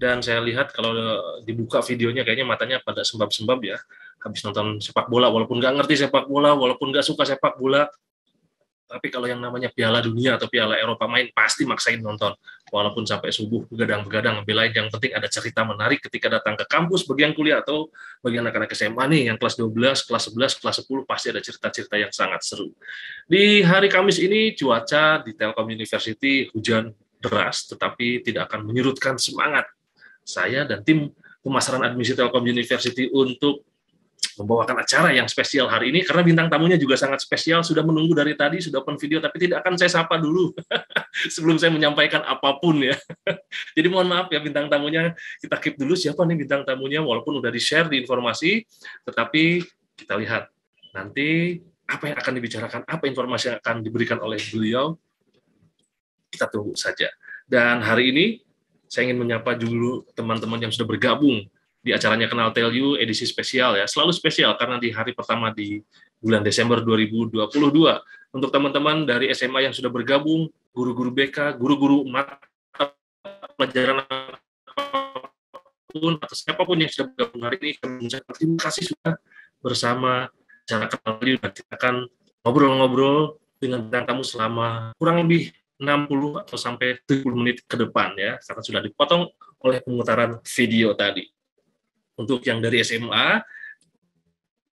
Dan saya lihat kalau dibuka videonya kayaknya matanya pada sembab-sembab ya, habis nonton sepak bola, walaupun nggak ngerti sepak bola, walaupun nggak suka sepak bola, tapi kalau yang namanya Piala Dunia atau Piala Eropa main, pasti maksain nonton. Walaupun sampai subuh begadang-begadang, belain, yang penting ada cerita menarik ketika datang ke kampus, bagi yang kuliah atau bagi anak-anak SMA nih, yang kelas 12, kelas 11, kelas 10, pasti ada cerita-cerita yang sangat seru. Di hari Kamis ini, cuaca di Telkom University hujan deras, tetapi tidak akan menyurutkan semangat saya dan tim pemasaran admisi Telkom University untuk membawakan acara yang spesial hari ini, karena bintang tamunya juga sangat spesial, sudah menunggu dari tadi, sudah open video, tapi tidak akan saya sapa dulu sebelum saya menyampaikan apapun ya. Jadi mohon maaf ya bintang tamunya, kita keep dulu siapa nih bintang tamunya, walaupun udah di-share di informasi, tetapi kita lihat nanti apa yang akan dibicarakan, apa informasi yang akan diberikan oleh beliau, kita tunggu saja. Dan hari ini, saya ingin menyapa dulu teman-teman yang sudah bergabung di acaranya Kenal Tell You edisi spesial ya. Selalu spesial karena di hari pertama di bulan Desember 2022. Untuk teman-teman dari SMA yang sudah bergabung, guru-guru BK, guru-guru mata pelajaran apapun, atau siapapun yang sudah bergabung hari ini, kami mengucapkan terima kasih sudah bersama acara Kenal Tell You, dan kita akan ngobrol-ngobrol dengan bintang tamu selama kurang lebih 60 atau sampai 70 menit ke depan ya, karena sudah dipotong oleh pemutaran video tadi. Untuk yang dari SMA,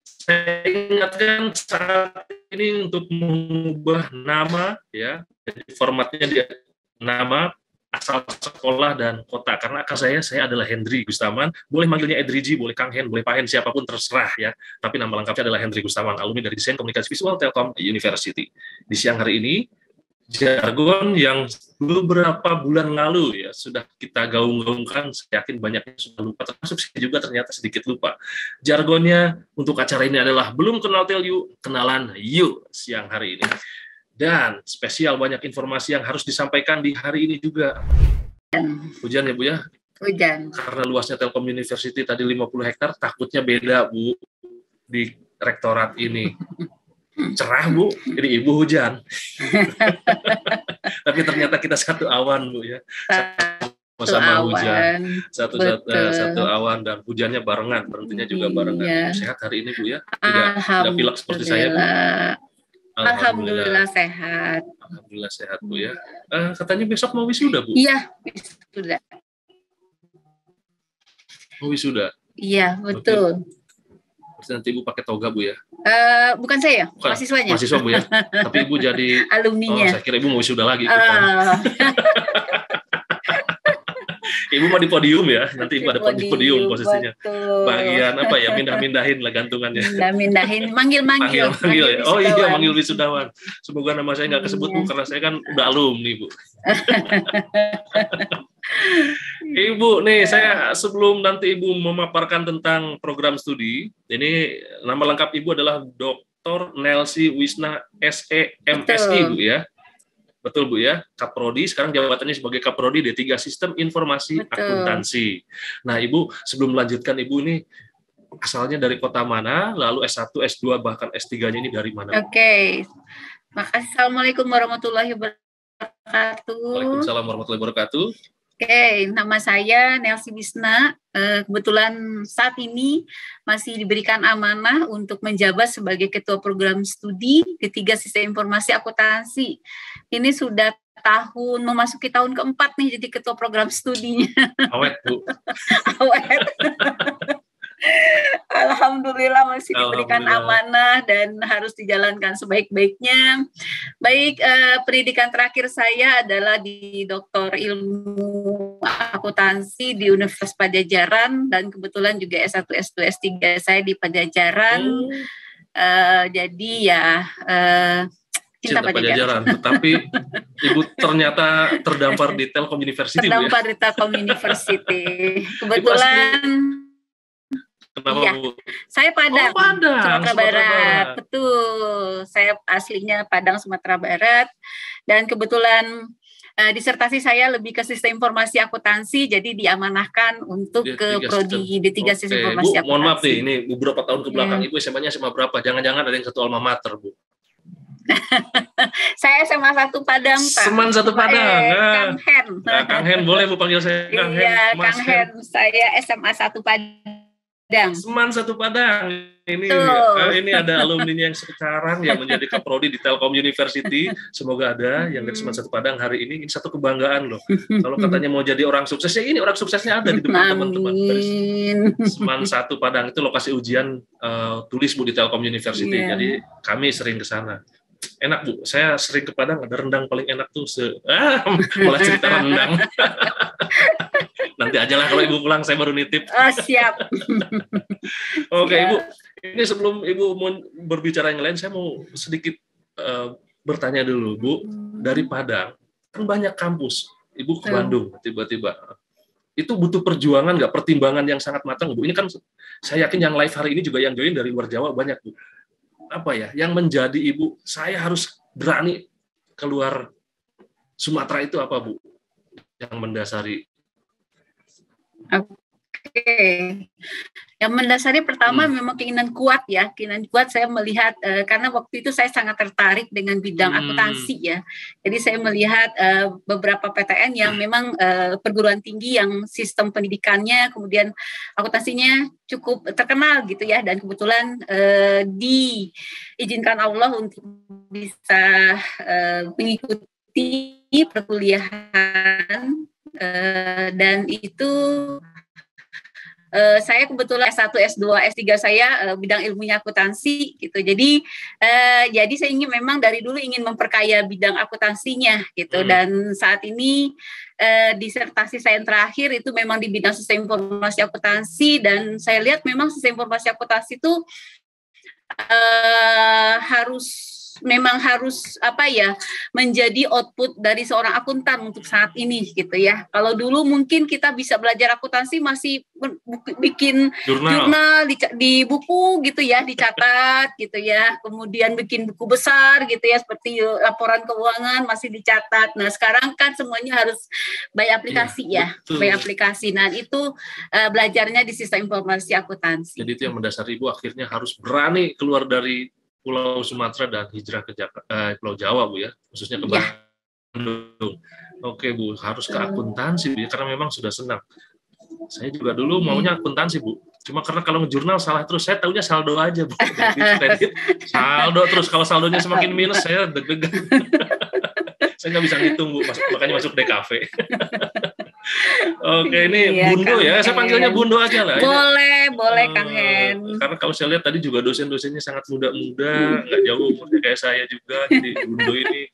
saya ingatkan saat ini untuk mengubah nama ya, jadi formatnya dia nama, asal sekolah dan kota, karena saya adalah Hendry Gustaman, boleh manggilnya Edriji, boleh Kang Hen, boleh Pak Hen, siapapun terserah ya, tapi nama lengkapnya adalah Hendry Gustaman, alumni dari Desain Komunikasi Visual Telkom University. Di siang hari ini, jargon yang beberapa bulan lalu ya sudah kita gaung-gaungkan, saya yakin banyak yang sudah lupa, termasuk saya juga ternyata sedikit lupa. Jargonnya untuk acara ini adalah belum kenal Tell You, kenalan You siang hari ini. Dan spesial banyak informasi yang harus disampaikan di hari ini juga. Hujan ya Bu ya? Hujan. Karena luasnya Telkom University tadi 50 hektar, takutnya beda Bu di rektorat ini. Cerah Bu, jadi Ibu hujan. Tapi ternyata kita satu awan Bu ya, sama hujan, satu awan dan hujannya barengan, berhentinya juga barengan. Iya. Sehat hari ini Bu ya, tidak pilek seperti saya Bu. Alhamdulillah sehat. Alhamdulillah sehat Bu ya. Katanya besok mau wisuda Bu? Iya, wisuda. Mau wisuda? Iya betul. Okay. Nanti Ibu pakai toga Bu ya? Bukan saya, mahasiswanya. Mahasiswa Bu ya, tapi Ibu jadi alumninya. Oh, saya kira Ibu mau wisuda lagi. Ibu mau di podium ya, nanti Ibu ada di podium posisinya. Betul. Bagian apa ya, mindah-mindahin lah gantungannya. Mindah-mindahin, manggil ya. Oh iya, manggil wisudawan. Semoga nama saya nggak kesebut Bu, karena saya kan udah alumni Bu. Ibu, nih saya sebelum nanti Ibu memaparkan tentang program studi, ini nama lengkap Ibu adalah Dr. Nelsi Wisna SEMSI Bu ya. Betul Bu ya, Kaprodi, sekarang jabatannya sebagai Kaprodi D3 Sistem Informasi Akuntansi. Nah Ibu, sebelum melanjutkan Ibu ini asalnya dari kota mana, lalu S1, S2, bahkan S3-nya ini dari mana? Oke, makasih. Assalamualaikum warahmatullahi wabarakatuh. Waalaikumsalam warahmatullahi wabarakatuh. Oke, nama saya Nelsi Wisna. Kebetulan saat ini masih diberikan amanah untuk menjabat sebagai Ketua Program Studi D3 Sistem Informasi Akuntansi. Ini sudah memasuki tahun keempat nih jadi Ketua Program Studinya. Awet Bu. Awet. Alhamdulillah masih diberikan amanah dan harus dijalankan sebaik-baiknya. Baik, pendidikan terakhir saya adalah di Doktor Ilmu Akuntansi di Universitas Padjadjaran, dan kebetulan juga S1, S2, S3 saya di Padjadjaran. Jadi ya cinta Padjadjaran. Tetapi Ibu ternyata terdampar di Telkom University. Terdampar di Telkom University. Kebetulan. Kenapa iya, Bu? Saya Padang, Sumatera Barat. Barat. Betul, saya aslinya Padang, Sumatera Barat. Dan kebetulan disertasi saya lebih ke sistem informasi akuntansi, jadi diamanahkan untuk ke prodi D3 sistem informasi Bu, akuntansi. Mohon maaf nih, ini beberapa tahun ke belakang Ibu SMA-nya SMA berapa? Jangan-jangan ada yang satu alma mater Bu? Saya SMA 1 Padang, Pak. Seman 1 Padang. Kang Hen. Kang Hen, boleh Bu panggil saya Kang Hen. Iya, Kang Hen. Saya SMA 1 Padang. Seman 1 Padang. Ini ada alumninya yang sekarang yang menjadi kaprodi di Telkom University. Semoga ada yang dari Seman 1 Padang hari ini. Ini satu kebanggaan loh. Kalau katanya mau jadi orang sukses, ya ini orang suksesnya ada di depan teman-teman. Seman 1 Padang itu lokasi ujian tulis Bu di Telkom University. Yeah. Jadi kami sering ke sana. Enak Bu, saya sering ke Padang, ada rendang paling enak tuh malah cerita rendang. Nanti aja lah kalau Ibu pulang saya baru nitip. Siap. Oke, Ibu, ini sebelum Ibu mau berbicara yang lain, saya mau sedikit bertanya dulu, Bu. Dari Padang, kan banyak kampus, Ibu ke Bandung tiba-tiba. Itu butuh perjuangan nggak, pertimbangan yang sangat matang, Bu? Ini kan saya yakin yang live hari ini juga yang join dari luar Jawa banyak, Bu. Apa ya yang menjadi Ibu, saya harus berani keluar Sumatera itu apa, Bu? Yang mendasari? Oke. Yang mendasari pertama memang keinginan kuat ya. Keinginan kuat saya melihat, karena waktu itu saya sangat tertarik dengan bidang akuntansi ya. Jadi saya melihat beberapa PTN yang memang perguruan tinggi yang sistem pendidikannya, kemudian akuntansinya cukup terkenal gitu ya. Dan kebetulan diizinkan Allah untuk bisa mengikuti perkuliahan. Dan itu saya kebetulan S1, S2, S3 saya bidang ilmunya akuntansi gitu. Jadi saya memang dari dulu ingin memperkaya bidang akuntansinya gitu. Dan saat ini disertasi saya yang terakhir itu memang di bidang sistem informasi akuntansi, dan saya lihat memang sistem informasi akuntansi itu harus menjadi output dari seorang akuntan untuk saat ini gitu ya. Kalau dulu mungkin kita bisa belajar akuntansi masih bikin jurnal di buku gitu ya, dicatat gitu ya. Kemudian bikin buku besar gitu ya, seperti laporan keuangan masih dicatat. Nah, sekarang kan semuanya harus by aplikasi by aplikasi. Nah, itu belajarnya di sistem informasi akuntansi. Jadi itu yang mendasari Ibu akhirnya harus berani keluar dari Pulau Sumatera dan hijrah ke Pulau Jawa, Bu ya, khususnya ke Bandung. Oke, Bu, harus ke akuntansi, Bu, ya, karena memang sudah senang. Saya juga dulu maunya akuntansi, Bu. Cuma karena kalau ngejurnal salah terus, saya taunya saldo aja, Bu. Kredit, saldo terus. Kalau saldonya semakin minus, saya deg-degan. Saya nggak bisa ngitung, Bu, makanya masuk DKV. Oke, ini Bundo ya, saya panggilnya Bundo aja lah. Boleh Kang Hen. Karena kalau saya lihat tadi juga dosen-dosennya sangat muda-muda, nggak jauh umurnya kayak saya juga. Jadi Bundo ini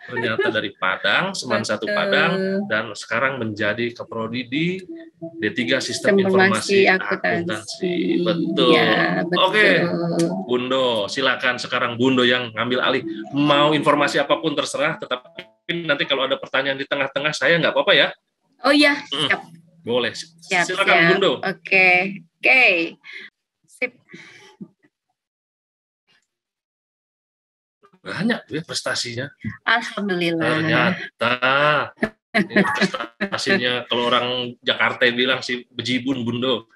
ternyata dari Padang, Seman 1 Padang, dan sekarang menjadi kaprodi di D3 Sistem Informasi Akuntansi. Betul. Ya, betul. Oke, Bundo, silakan sekarang Bundo yang ngambil alih. Mau informasi apapun terserah, tetapi nanti kalau ada pertanyaan di tengah-tengah saya nggak apa-apa ya. Oh iya, siap. Boleh. Silakan Bundo. Oke. Sip. Banyak ya prestasinya. Alhamdulillah. Ternyata ini prestasinya kalau orang Jakarta bilang sih bejibun Bundo.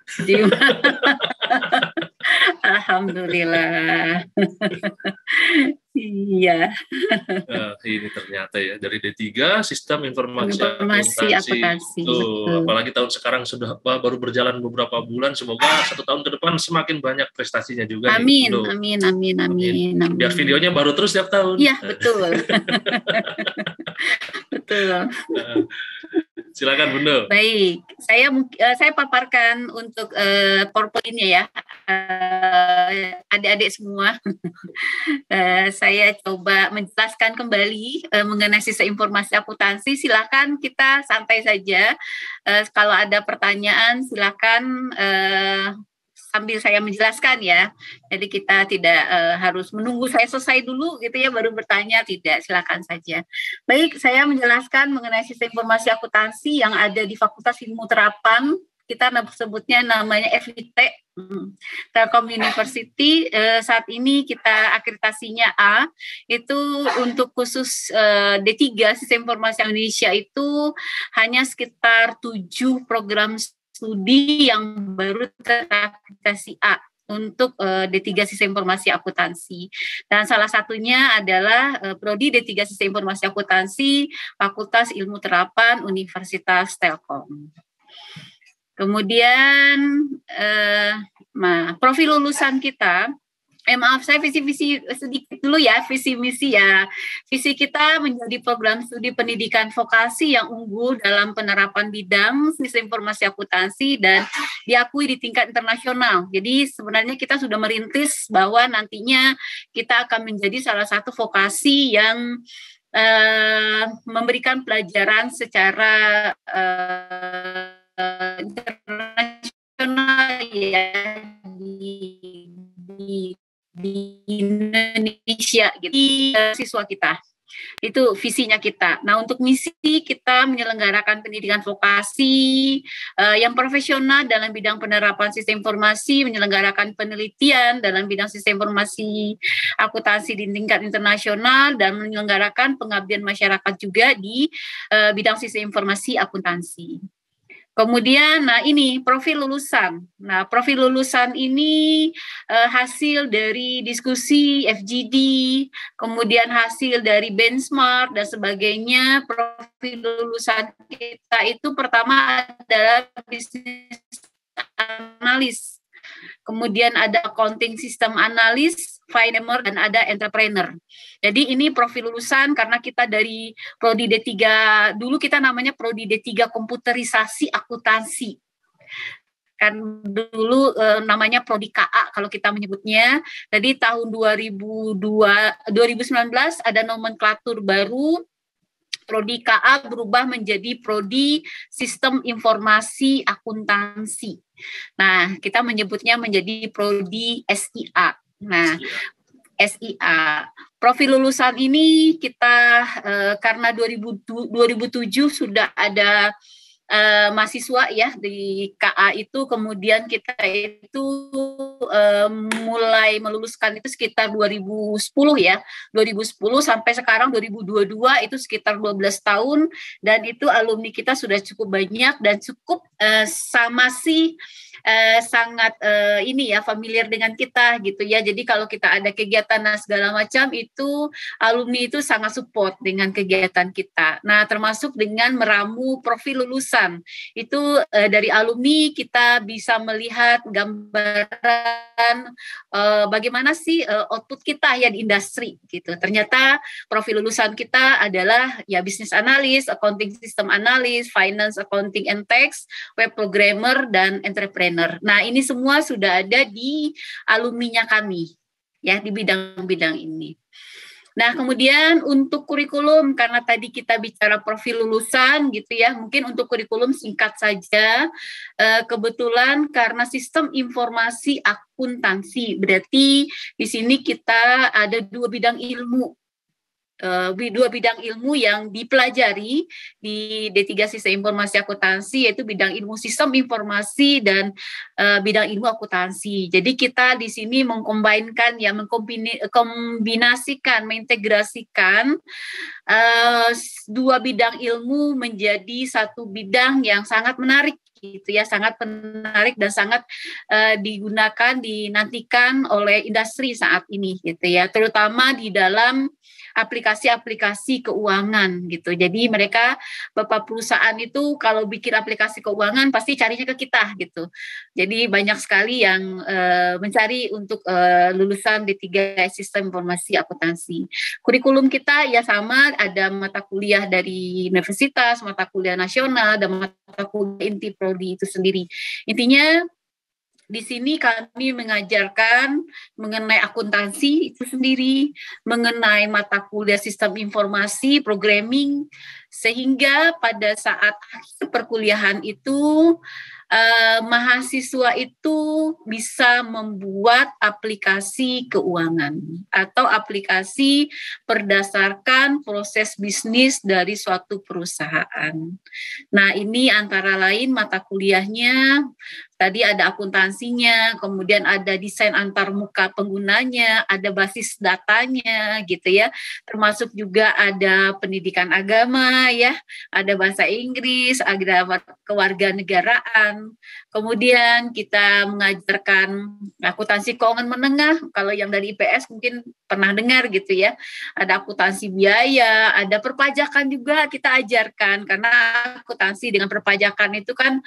Alhamdulillah. Iya. Ini ternyata ya dari D3 Sistem Informasi Akuntansi. Apalagi tahun sekarang sudah baru berjalan beberapa bulan. Semoga 1 tahun ke depan semakin banyak prestasinya juga. Amin. Biar videonya baru terus setiap tahun. Iya, betul. Betul. Silakan Bundo. Baik, saya paparkan untuk PowerPoint-nya ya, adik-adik semua. Saya coba menjelaskan kembali mengenai sistem informasi akuntansi. Silakan kita santai saja. Kalau ada pertanyaan, silakan sambil saya menjelaskan ya. Jadi kita tidak harus menunggu saya selesai dulu gitu ya baru bertanya, tidak, silakan saja. Baik, saya menjelaskan mengenai sistem informasi akuntansi yang ada di Fakultas Ilmu Terapan. Kita sebutnya namanya FIT, Telkom University. Saat ini kita akreditasinya A. Itu untuk khusus D3 Sistem Informasi Indonesia itu hanya sekitar 7 program studi yang baru terakreditasi A untuk D3 Sistem Informasi Akuntansi. Dan salah satunya adalah Prodi D3 Sistem Informasi Akuntansi Fakultas Ilmu Terapan Universitas Telkom. Kemudian profil lulusan kita, maaf saya visi-visi sedikit dulu ya, visi misi ya. Visi kita menjadi program studi pendidikan vokasi yang unggul dalam penerapan bidang sistem informasi akuntansi dan diakui di tingkat internasional. Jadi sebenarnya kita sudah merintis bahwa nantinya kita akan menjadi salah satu vokasi yang memberikan pelajaran secara internasional ya di Indonesia gitu, siswa kita. Itu visinya kita. Nah, untuk misi kita menyelenggarakan pendidikan vokasi yang profesional dalam bidang penerapan sistem informasi, menyelenggarakan penelitian dalam bidang sistem informasi akuntansi di tingkat internasional, dan menyelenggarakan pengabdian masyarakat juga di bidang sistem informasi akuntansi. Kemudian, nah ini profil lulusan. Nah, profil lulusan ini hasil dari diskusi FGD, kemudian hasil dari benchmark dan sebagainya. Profil lulusan kita itu pertama adalah bisnis analis, kemudian ada accounting system analis, finance, dan ada entrepreneur. Jadi ini profil lulusan karena kita dari Prodi D3, dulu kita namanya Prodi D3 Komputerisasi Akuntansi. Kan dulu namanya Prodi KA kalau kita menyebutnya. Jadi tahun 2019 ada nomenklatur baru, Prodi KA berubah menjadi Prodi Sistem Informasi Akuntansi. Nah, kita menyebutnya menjadi Prodi SIA. Nah, SIA. Profil lulusan ini kita karena 2007 sudah ada mahasiswa ya di KA itu, kemudian kita itu mulai meluluskan itu sekitar 2010 ya, 2010 sampai sekarang 2022 itu sekitar 12 tahun, dan itu alumni kita sudah cukup banyak dan cukup masih sangat ini ya familiar dengan kita gitu ya. Jadi kalau kita ada kegiatan dan segala macam itu alumni itu sangat support dengan kegiatan kita. Nah, termasuk dengan meramu profil lulusan. Itu dari alumni kita bisa melihat gambaran bagaimana sih output kita ya di industri gitu. Ternyata profil lulusan kita adalah ya business analyst, accounting system analyst, finance, accounting and tax, web programmer, dan entrepreneur. Nah, ini semua sudah ada di alumninya kami ya di bidang-bidang ini. Nah, kemudian untuk kurikulum, karena tadi kita bicara profil lulusan gitu ya, mungkin untuk kurikulum singkat saja. Kebetulan karena sistem informasi akuntansi, berarti di sini kita ada dua bidang ilmu yang dipelajari di D3 Sistem Informasi Akuntansi, yaitu bidang ilmu sistem informasi dan bidang ilmu akuntansi. Jadi kita di sini mengkombinasikan, mengintegrasikan dua bidang ilmu menjadi satu bidang yang sangat menarik gitu ya, sangat menarik dan sangat dinantikan oleh industri saat ini gitu ya, terutama di dalam aplikasi-aplikasi keuangan gitu. Jadi mereka, Bapak perusahaan itu kalau bikin aplikasi keuangan pasti carinya ke kita gitu. Jadi banyak sekali yang mencari untuk lulusan D3 Sistem Informasi Akuntansi. Kurikulum kita ya sama, ada mata kuliah dari universitas, mata kuliah nasional, dan mata kuliah inti prodi itu sendiri. Intinya di sini kami mengajarkan mengenai akuntansi itu sendiri, mengenai mata kuliah sistem informasi, programming, sehingga pada saat perkuliahan itu mahasiswa itu bisa membuat aplikasi keuangan atau aplikasi berdasarkan proses bisnis dari suatu perusahaan. Nah, ini antara lain mata kuliahnya Tadi ada akuntansinya, kemudian ada desain antarmuka penggunanya, ada basis datanya gitu ya. Termasuk juga ada pendidikan agama ya, ada bahasa Inggris, ada kewarganegaraan. Kemudian kita mengajarkan akuntansi keuangan menengah, kalau yang dari IPS mungkin pernah dengar gitu ya. Ada akuntansi biaya, ada perpajakan juga kita ajarkan, karena akuntansi dengan perpajakan itu kan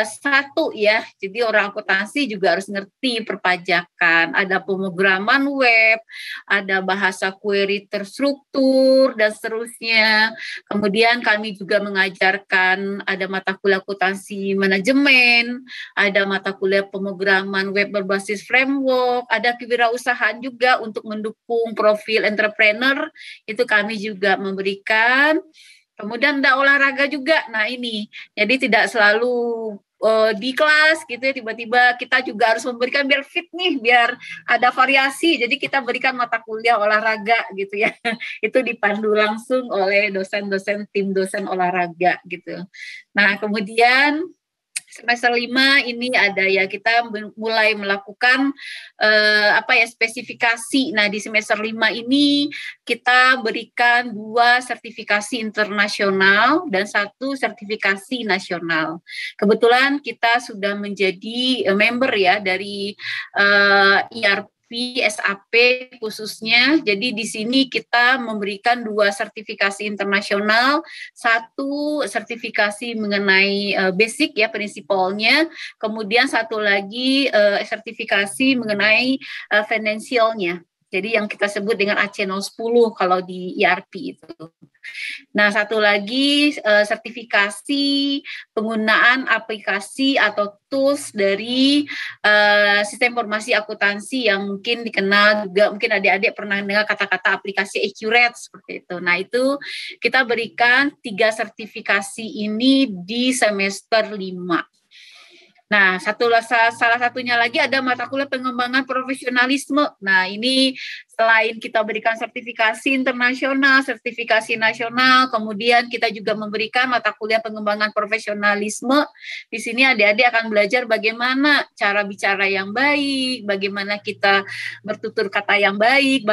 satu ya, jadi orang akuntansi juga harus ngerti perpajakan, ada pemrograman web, ada bahasa query terstruktur, dan seterusnya. Kemudian kami juga mengajarkan ada mata kuliah akuntansi manajemen, ada mata kuliah pemrograman web berbasis framework, ada kewirausahaan juga untuk mendukung profil entrepreneur, itu kami juga memberikan. Kemudian ada olahraga juga. Nah ini, jadi tidak selalu di kelas gitu ya, tiba-tiba kita juga harus memberikan biar fit nih, biar ada variasi. Jadi kita berikan mata kuliah olahraga gitu ya. Itu dipandu langsung oleh dosen-dosen tim dosen olahraga gitu. Nah kemudian semester 5 ini ada ya, kita mulai melakukan spesifikasi. Nah, di semester 5 ini kita berikan 2 sertifikasi internasional dan 1 sertifikasi nasional. Kebetulan kita sudah menjadi member ya dari IRP SAP khususnya. Jadi di sini kita memberikan 2 sertifikasi internasional, 1 sertifikasi mengenai basic ya, prinsipalnya, kemudian 1 lagi sertifikasi mengenai financialnya. Jadi yang kita sebut dengan AC010 kalau di ERP itu. Nah, 1 lagi sertifikasi penggunaan aplikasi atau tools dari sistem informasi akuntansi yang mungkin dikenal juga, mungkin adik-adik pernah dengar kata-kata aplikasi Accurate seperti itu. Nah, itu kita berikan 3 sertifikasi ini di semester 5. Nah, salah satunya lagi ada mata kuliah pengembangan profesionalisme. Nah, ini selain kita berikan sertifikasi internasional, sertifikasi nasional, kemudian kita juga memberikan mata kuliah pengembangan profesionalisme. Di sini adik-adik akan belajar bagaimana cara bicara yang baik, bagaimana kita bertutur kata yang baik,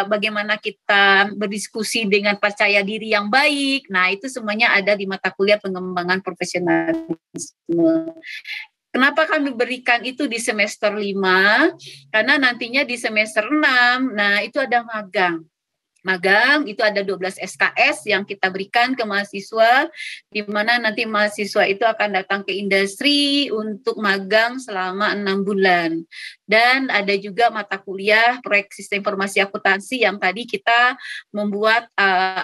bagaimana kita berdiskusi dengan percaya diri yang baik. Nah, itu semuanya ada di mata kuliah pengembangan profesionalisme. Kenapa kami berikan itu di semester 5? Karena nantinya di semester 6, nah itu ada magang. Magang itu ada 12 SKS yang kita berikan ke mahasiswa, di mana nanti mahasiswa itu akan datang ke industri untuk magang selama 6 bulan. Dan ada juga mata kuliah proyek sistem informasi akuntansi yang tadi kita membuat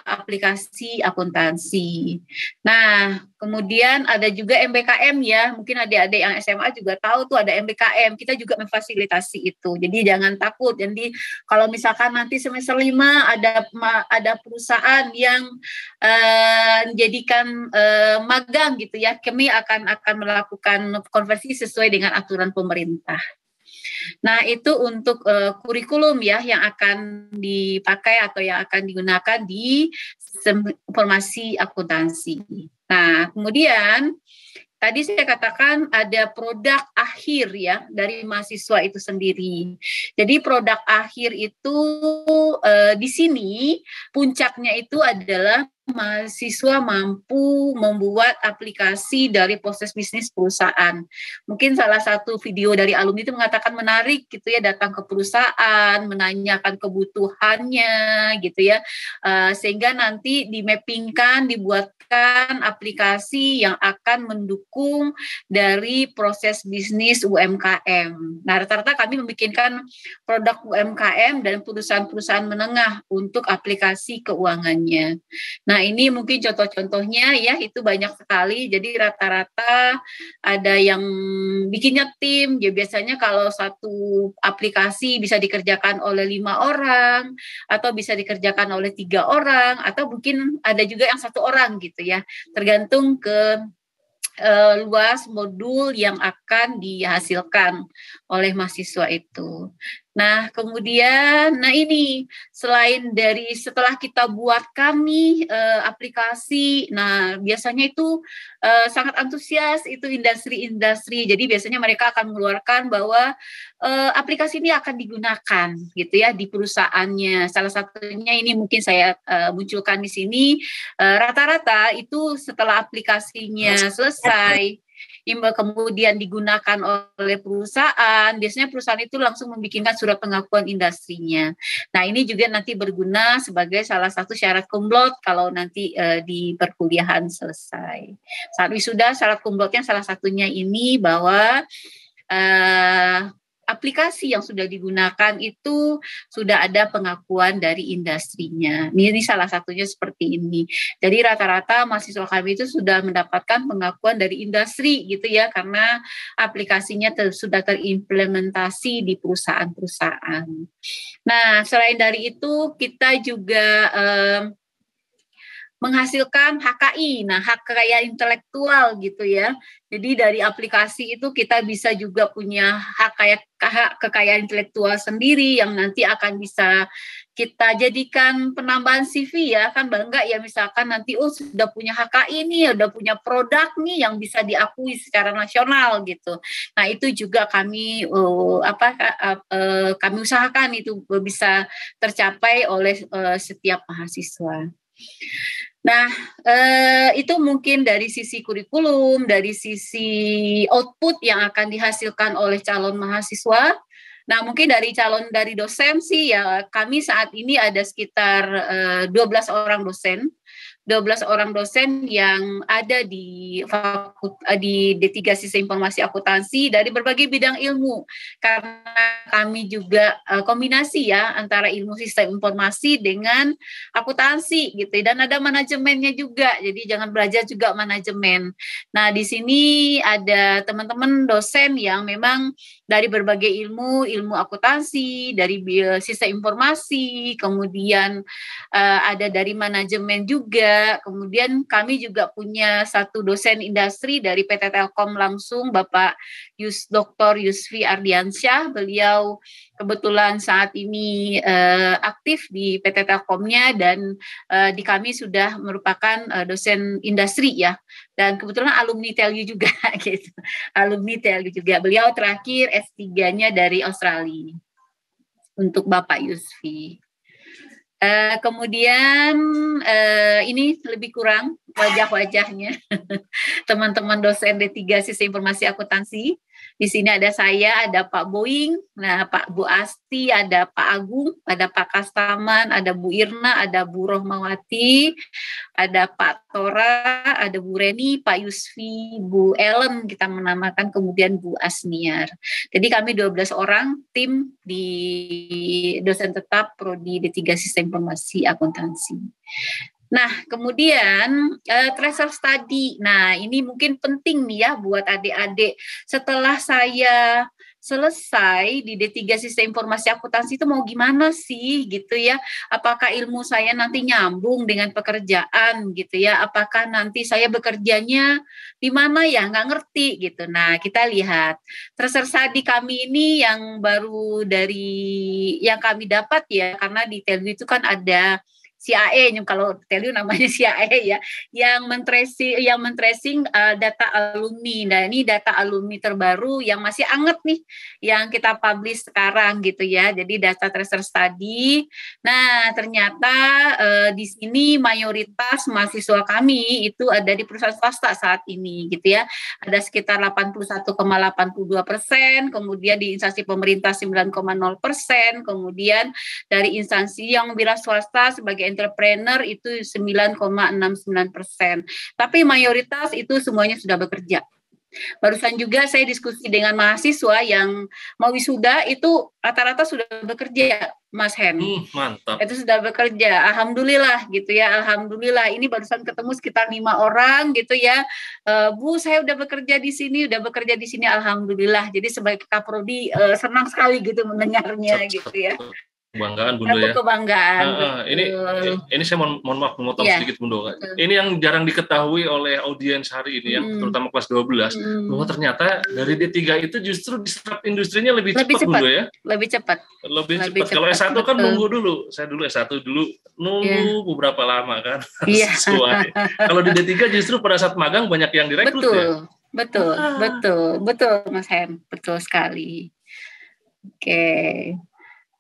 aplikasi akuntansi. Nah, kemudian ada juga MBKM ya, mungkin adik-adik yang SMA juga tahu tuh ada MBKM, kita juga memfasilitasi itu. Jadi jangan takut. Jadi kalau misalkan nanti semester 5 ada perusahaan yang menjadikan magang gitu ya, kami akan melakukan konversi sesuai dengan aturan pemerintah. Nah, itu untuk kurikulum ya yang akan dipakai atau yang akan digunakan di informasi akuntansi. Nah, kemudian tadi saya katakan ada produk akhir ya dari mahasiswa itu sendiri. Jadi produk akhir itu di sini puncaknya itu adalah mahasiswa mampu membuat aplikasi dari proses bisnis perusahaan. Mungkin salah satu video dari alumni itu mengatakan menarik gitu ya, datang ke perusahaan, menanyakan kebutuhannya gitu ya, sehingga nanti dimappingkan, dibuatkan aplikasi yang akan mendukung dari proses bisnis UMKM. Nah, rata-rata kami membikinkan produk UMKM dan perusahaan-perusahaan menengah untuk aplikasi keuangannya. Nah, ini mungkin contoh-contohnya ya, itu banyak sekali. Jadi rata-rata ada yang bikinnya tim. Ya biasanya kalau satu aplikasi bisa dikerjakan oleh 5 orang, atau bisa dikerjakan oleh 3 orang, atau mungkin ada juga yang 1 orang gitu ya. Tergantung ke luas modul yang akan dihasilkan oleh mahasiswa itu. Nah, kemudian, nah ini selain dari setelah kita buatkan nih aplikasi, nah biasanya itu sangat antusias itu industri-industri. Jadi biasanya mereka akan mengeluarkan bahwa aplikasi ini akan digunakan gitu ya di perusahaannya. Salah satunya ini mungkin saya munculkan di sini. Rata-rata itu setelah aplikasinya selesai, kemudian digunakan oleh perusahaan, biasanya perusahaan itu langsung membikinkan surat pengakuan industrinya. Nah, ini juga nanti berguna sebagai salah satu syarat kumlot kalau nanti di perkuliahan selesai. Saat wisuda, syarat kumlotnya salah satunya ini bahwa aplikasi yang sudah digunakan itu sudah ada pengakuan dari industrinya. Ini salah satunya seperti ini. Jadi rata-rata mahasiswa kami itu sudah mendapatkan pengakuan dari industri gitu ya, karena aplikasinya sudah terimplementasi di perusahaan-perusahaan. Nah, selain dari itu kita juga menghasilkan HKI, nah hak kekayaan intelektual gitu ya. Jadi dari aplikasi itu kita bisa juga punya hak kekayaan intelektual sendiri yang nanti akan bisa kita jadikan penambahan CV ya, kan bangga ya misalkan nanti sudah punya HKI nih, udah punya produk nih yang bisa diakui secara nasional gitu. Nah itu juga kami kami usahakan itu bisa tercapai oleh setiap mahasiswa. Nah, itu mungkin dari sisi kurikulum, dari sisi output yang akan dihasilkan oleh calon mahasiswa. Nah, mungkin dari dosen sih ya, kami saat ini ada sekitar 12 orang dosen. 12 orang dosen yang ada di D3 Sistem Informasi Akuntansi dari berbagai bidang ilmu. Karena kami juga kombinasi ya antara ilmu sistem informasi dengan akuntansi gitu, dan ada manajemennya juga. Jadi jangan belajar juga manajemen. Nah, di sini ada teman-teman dosen yang memang dari berbagai ilmu akuntansi, dari sistem informasi, kemudian ada dari manajemen juga. Kemudian kami juga punya satu dosen industri dari PT Telkom langsung, Bapak Dr. Yusfi Ardiansyah. Beliau kebetulan saat ini aktif di PT Telkomnya dan di kami sudah merupakan dosen industri ya. Dan kebetulan alumni TELU juga gitu. Alumni TELU juga. Beliau terakhir S3-nya dari Australia. Untuk Bapak Yusfi. Kemudian ini lebih kurang wajah-wajahnya teman-teman dosen D3 Sistem Informasi Akuntansi. Di sini ada saya, ada Pak Boing, nah Pak Bu Asti, ada Pak Agung, ada Pak Kastaman, ada Bu Irna, ada Bu Rohmawati, ada Pak Tora, ada Bu Reni, Pak Yusfi, Bu Ellen kita menamakan, kemudian Bu Asniar. Jadi kami 12 orang tim di dosen tetap Prodi D3 Sistem Informasi Akuntansi. Nah, kemudian tracer study. Nah, ini mungkin penting nih ya buat adik-adik. Setelah saya selesai di D3 Sistem Informasi Akuntansi itu mau gimana sih gitu ya? Apakah ilmu saya nanti nyambung dengan pekerjaan gitu ya? Apakah nanti saya bekerjanya di mana ya? Nggak ngerti gitu. Nah, kita lihat tracer study kami ini yang baru dari yang kami dapat ya, karena di TELU itu kan ada CAE, kalau TELU namanya CAE ya, yang men-tracing data alumni. Nah, ini data alumni terbaru yang masih anget nih, yang kita publish sekarang gitu ya. Jadi data tracer study. Nah, ternyata di sini mayoritas mahasiswa kami itu ada di perusahaan swasta saat ini gitu ya. Ada sekitar 81,82%, kemudian di instansi pemerintah 9,0%, kemudian dari instansi yang wira swasta sebagai entrepreneur itu 9,69%. Tapi mayoritas itu semuanya sudah bekerja. Barusan juga saya diskusi dengan mahasiswa yang mau wisuda itu rata-rata sudah bekerja, Mas Hen. Mantap. Itu sudah bekerja, alhamdulillah gitu ya, alhamdulillah. Ini barusan ketemu sekitar 5 orang gitu ya. Bu, saya udah bekerja di sini, alhamdulillah. Jadi sebagai Kaprodi senang sekali gitu mendengarnya gitu ya. kebanggaan Bunda ya. Kebanggaan. Ini saya mohon maaf memotong sedikit Bunda. Ini yang jarang diketahui oleh audiens hari ini yang terutama kelas 12 bahwa ternyata dari D3 itu justru diserap industrinya lebih cepat Bunda ya. Lebih cepat. Kalau S1 kan nunggu dulu. Saya dulu S1 dulu nunggu beberapa lama kan. Sesuai. Kalau di D3 justru pada saat magang banyak yang direkrut ya. Betul Mas Hen, betul sekali. Oke.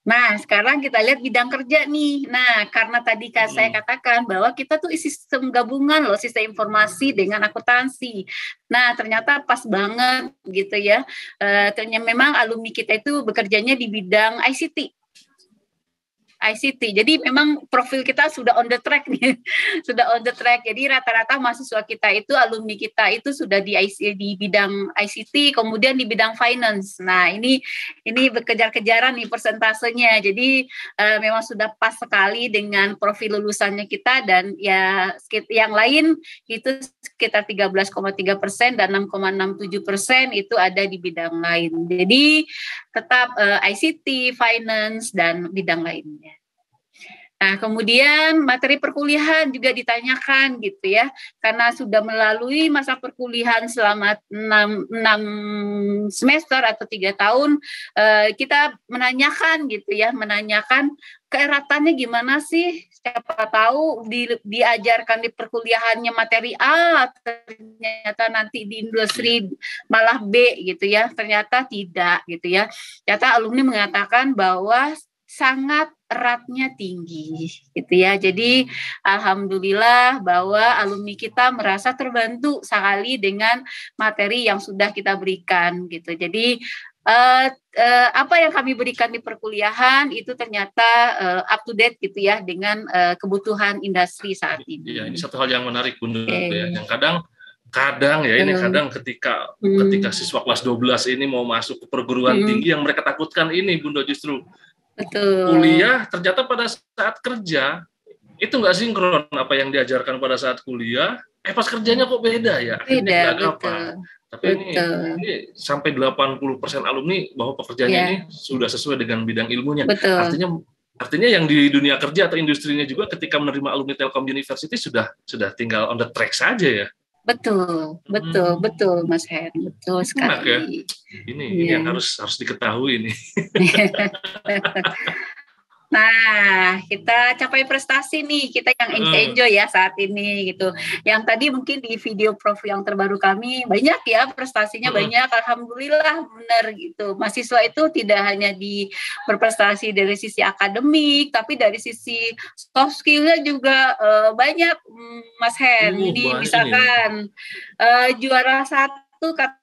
Nah, sekarang kita lihat bidang kerja nih. Nah, karena tadi saya katakan bahwa kita tuh sistem gabungan loh, sistem informasi dengan akuntansi. Nah, ternyata pas banget gitu ya. Ternyata memang alumni kita itu bekerjanya di bidang ICT. Jadi memang profil kita sudah on the track nih, sudah on the track. Jadi rata-rata mahasiswa kita itu, alumni kita itu sudah di bidang ICT, kemudian di bidang finance. Nah ini berkejar-kejaran nih persentasenya. Jadi memang sudah pas sekali dengan profil lulusannya kita, dan ya yang lain itu sekitar 13,3% dan 6,67% itu ada di bidang lain. Jadi tetap ICT, finance, dan bidang lainnya. Nah, kemudian materi perkuliahan juga ditanyakan gitu ya, karena sudah melalui masa perkuliahan selama 6 semester atau 3 tahun, kita menanyakan keeratannya gimana sih? Siapa tahu diajarkan di perkuliahannya materi A, ternyata nanti di industri malah B gitu ya, ternyata tidak gitu ya. Ternyata alumni mengatakan bahwa sangat eratnya tinggi gitu ya. Jadi alhamdulillah bahwa alumni kita merasa terbantu sekali dengan materi yang sudah kita berikan gitu. Jadi apa yang kami berikan di perkuliahan itu ternyata up to date gitu ya dengan kebutuhan industri saat ini. Ya, ini satu hal yang menarik Bunda ya. Yang kadang ketika siswa kelas 12 ini mau masuk ke perguruan tinggi, yang mereka takutkan ini Bunda justru kuliah ternyata pada saat kerja itu nggak sinkron apa yang diajarkan pada saat kuliah, pas kerjanya kok beda ya, akhirnya nggak apa. Tapi ini sampai 80% alumni bahwa pekerjaannya ini sudah sesuai dengan bidang ilmunya. Artinya yang di dunia kerja atau industrinya juga ketika menerima alumni Telkom University sudah tinggal on the track saja ya. Betul Mas Hen, betul sekali. Ya. Ini yang harus diketahui ini. Nah, kita capai prestasi nih, kita yang enjoy ya saat ini gitu. Yang tadi mungkin di video profil yang terbaru kami banyak ya prestasinya, banyak, alhamdulillah benar gitu. Mahasiswa itu tidak hanya berprestasi dari sisi akademik, tapi dari sisi soft skill-nya juga banyak Mas Hen. Ini misalkan juara 1 kategori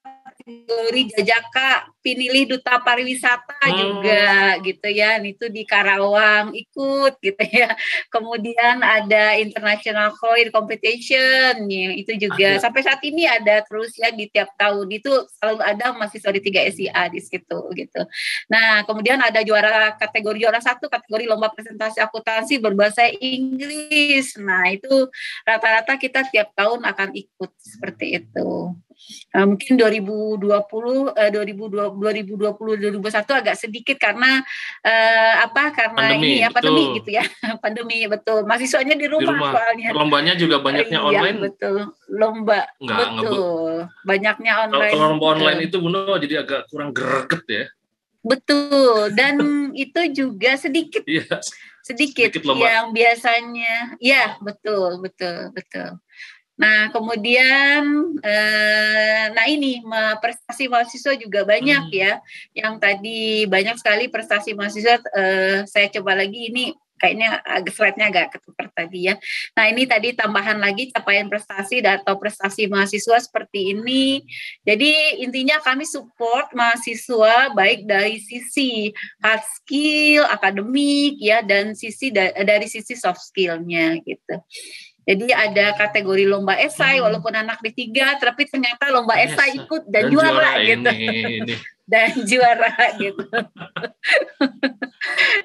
Jajaka, pinilih duta pariwisata juga gitu ya, itu di Karawang ikut gitu ya. Kemudian ada International Coin Competition ya, itu juga sampai saat ini ada terus ya, di tiap tahun itu selalu ada mahasiswa di 3 SIA di situ gitu. Nah, kemudian ada kategori juara 1 kategori lomba presentasi akuntansi berbahasa Inggris. Nah, itu rata-rata kita tiap tahun akan ikut seperti itu. Mungkin 2020 2021 agak sedikit karena pandemi gitu ya. Pandemi, betul. Mahasiswanya di rumah soalnya. Lombanya juga banyaknya online. Betul. Betul. Banyaknya online. Kalau lomba online itu Bunda jadi agak kurang greget ya. Betul. Dan itu juga sedikit lomba yang biasanya. Ya, betul. Nah, kemudian ini prestasi mahasiswa juga banyak ya. Yang tadi banyak sekali prestasi mahasiswa. Saya coba lagi, ini kayaknya slide-nya agak ketukar tadi ya. Nah, ini tadi tambahan lagi capaian prestasi atau prestasi mahasiswa seperti ini. Jadi intinya kami support mahasiswa baik dari sisi hard skill, akademik ya, dan dari sisi soft skill-nya gitu. Jadi ada kategori lomba esai, walaupun anak D3, tapi ternyata lomba esai ikut dan juara gitu. Dan juara gitu.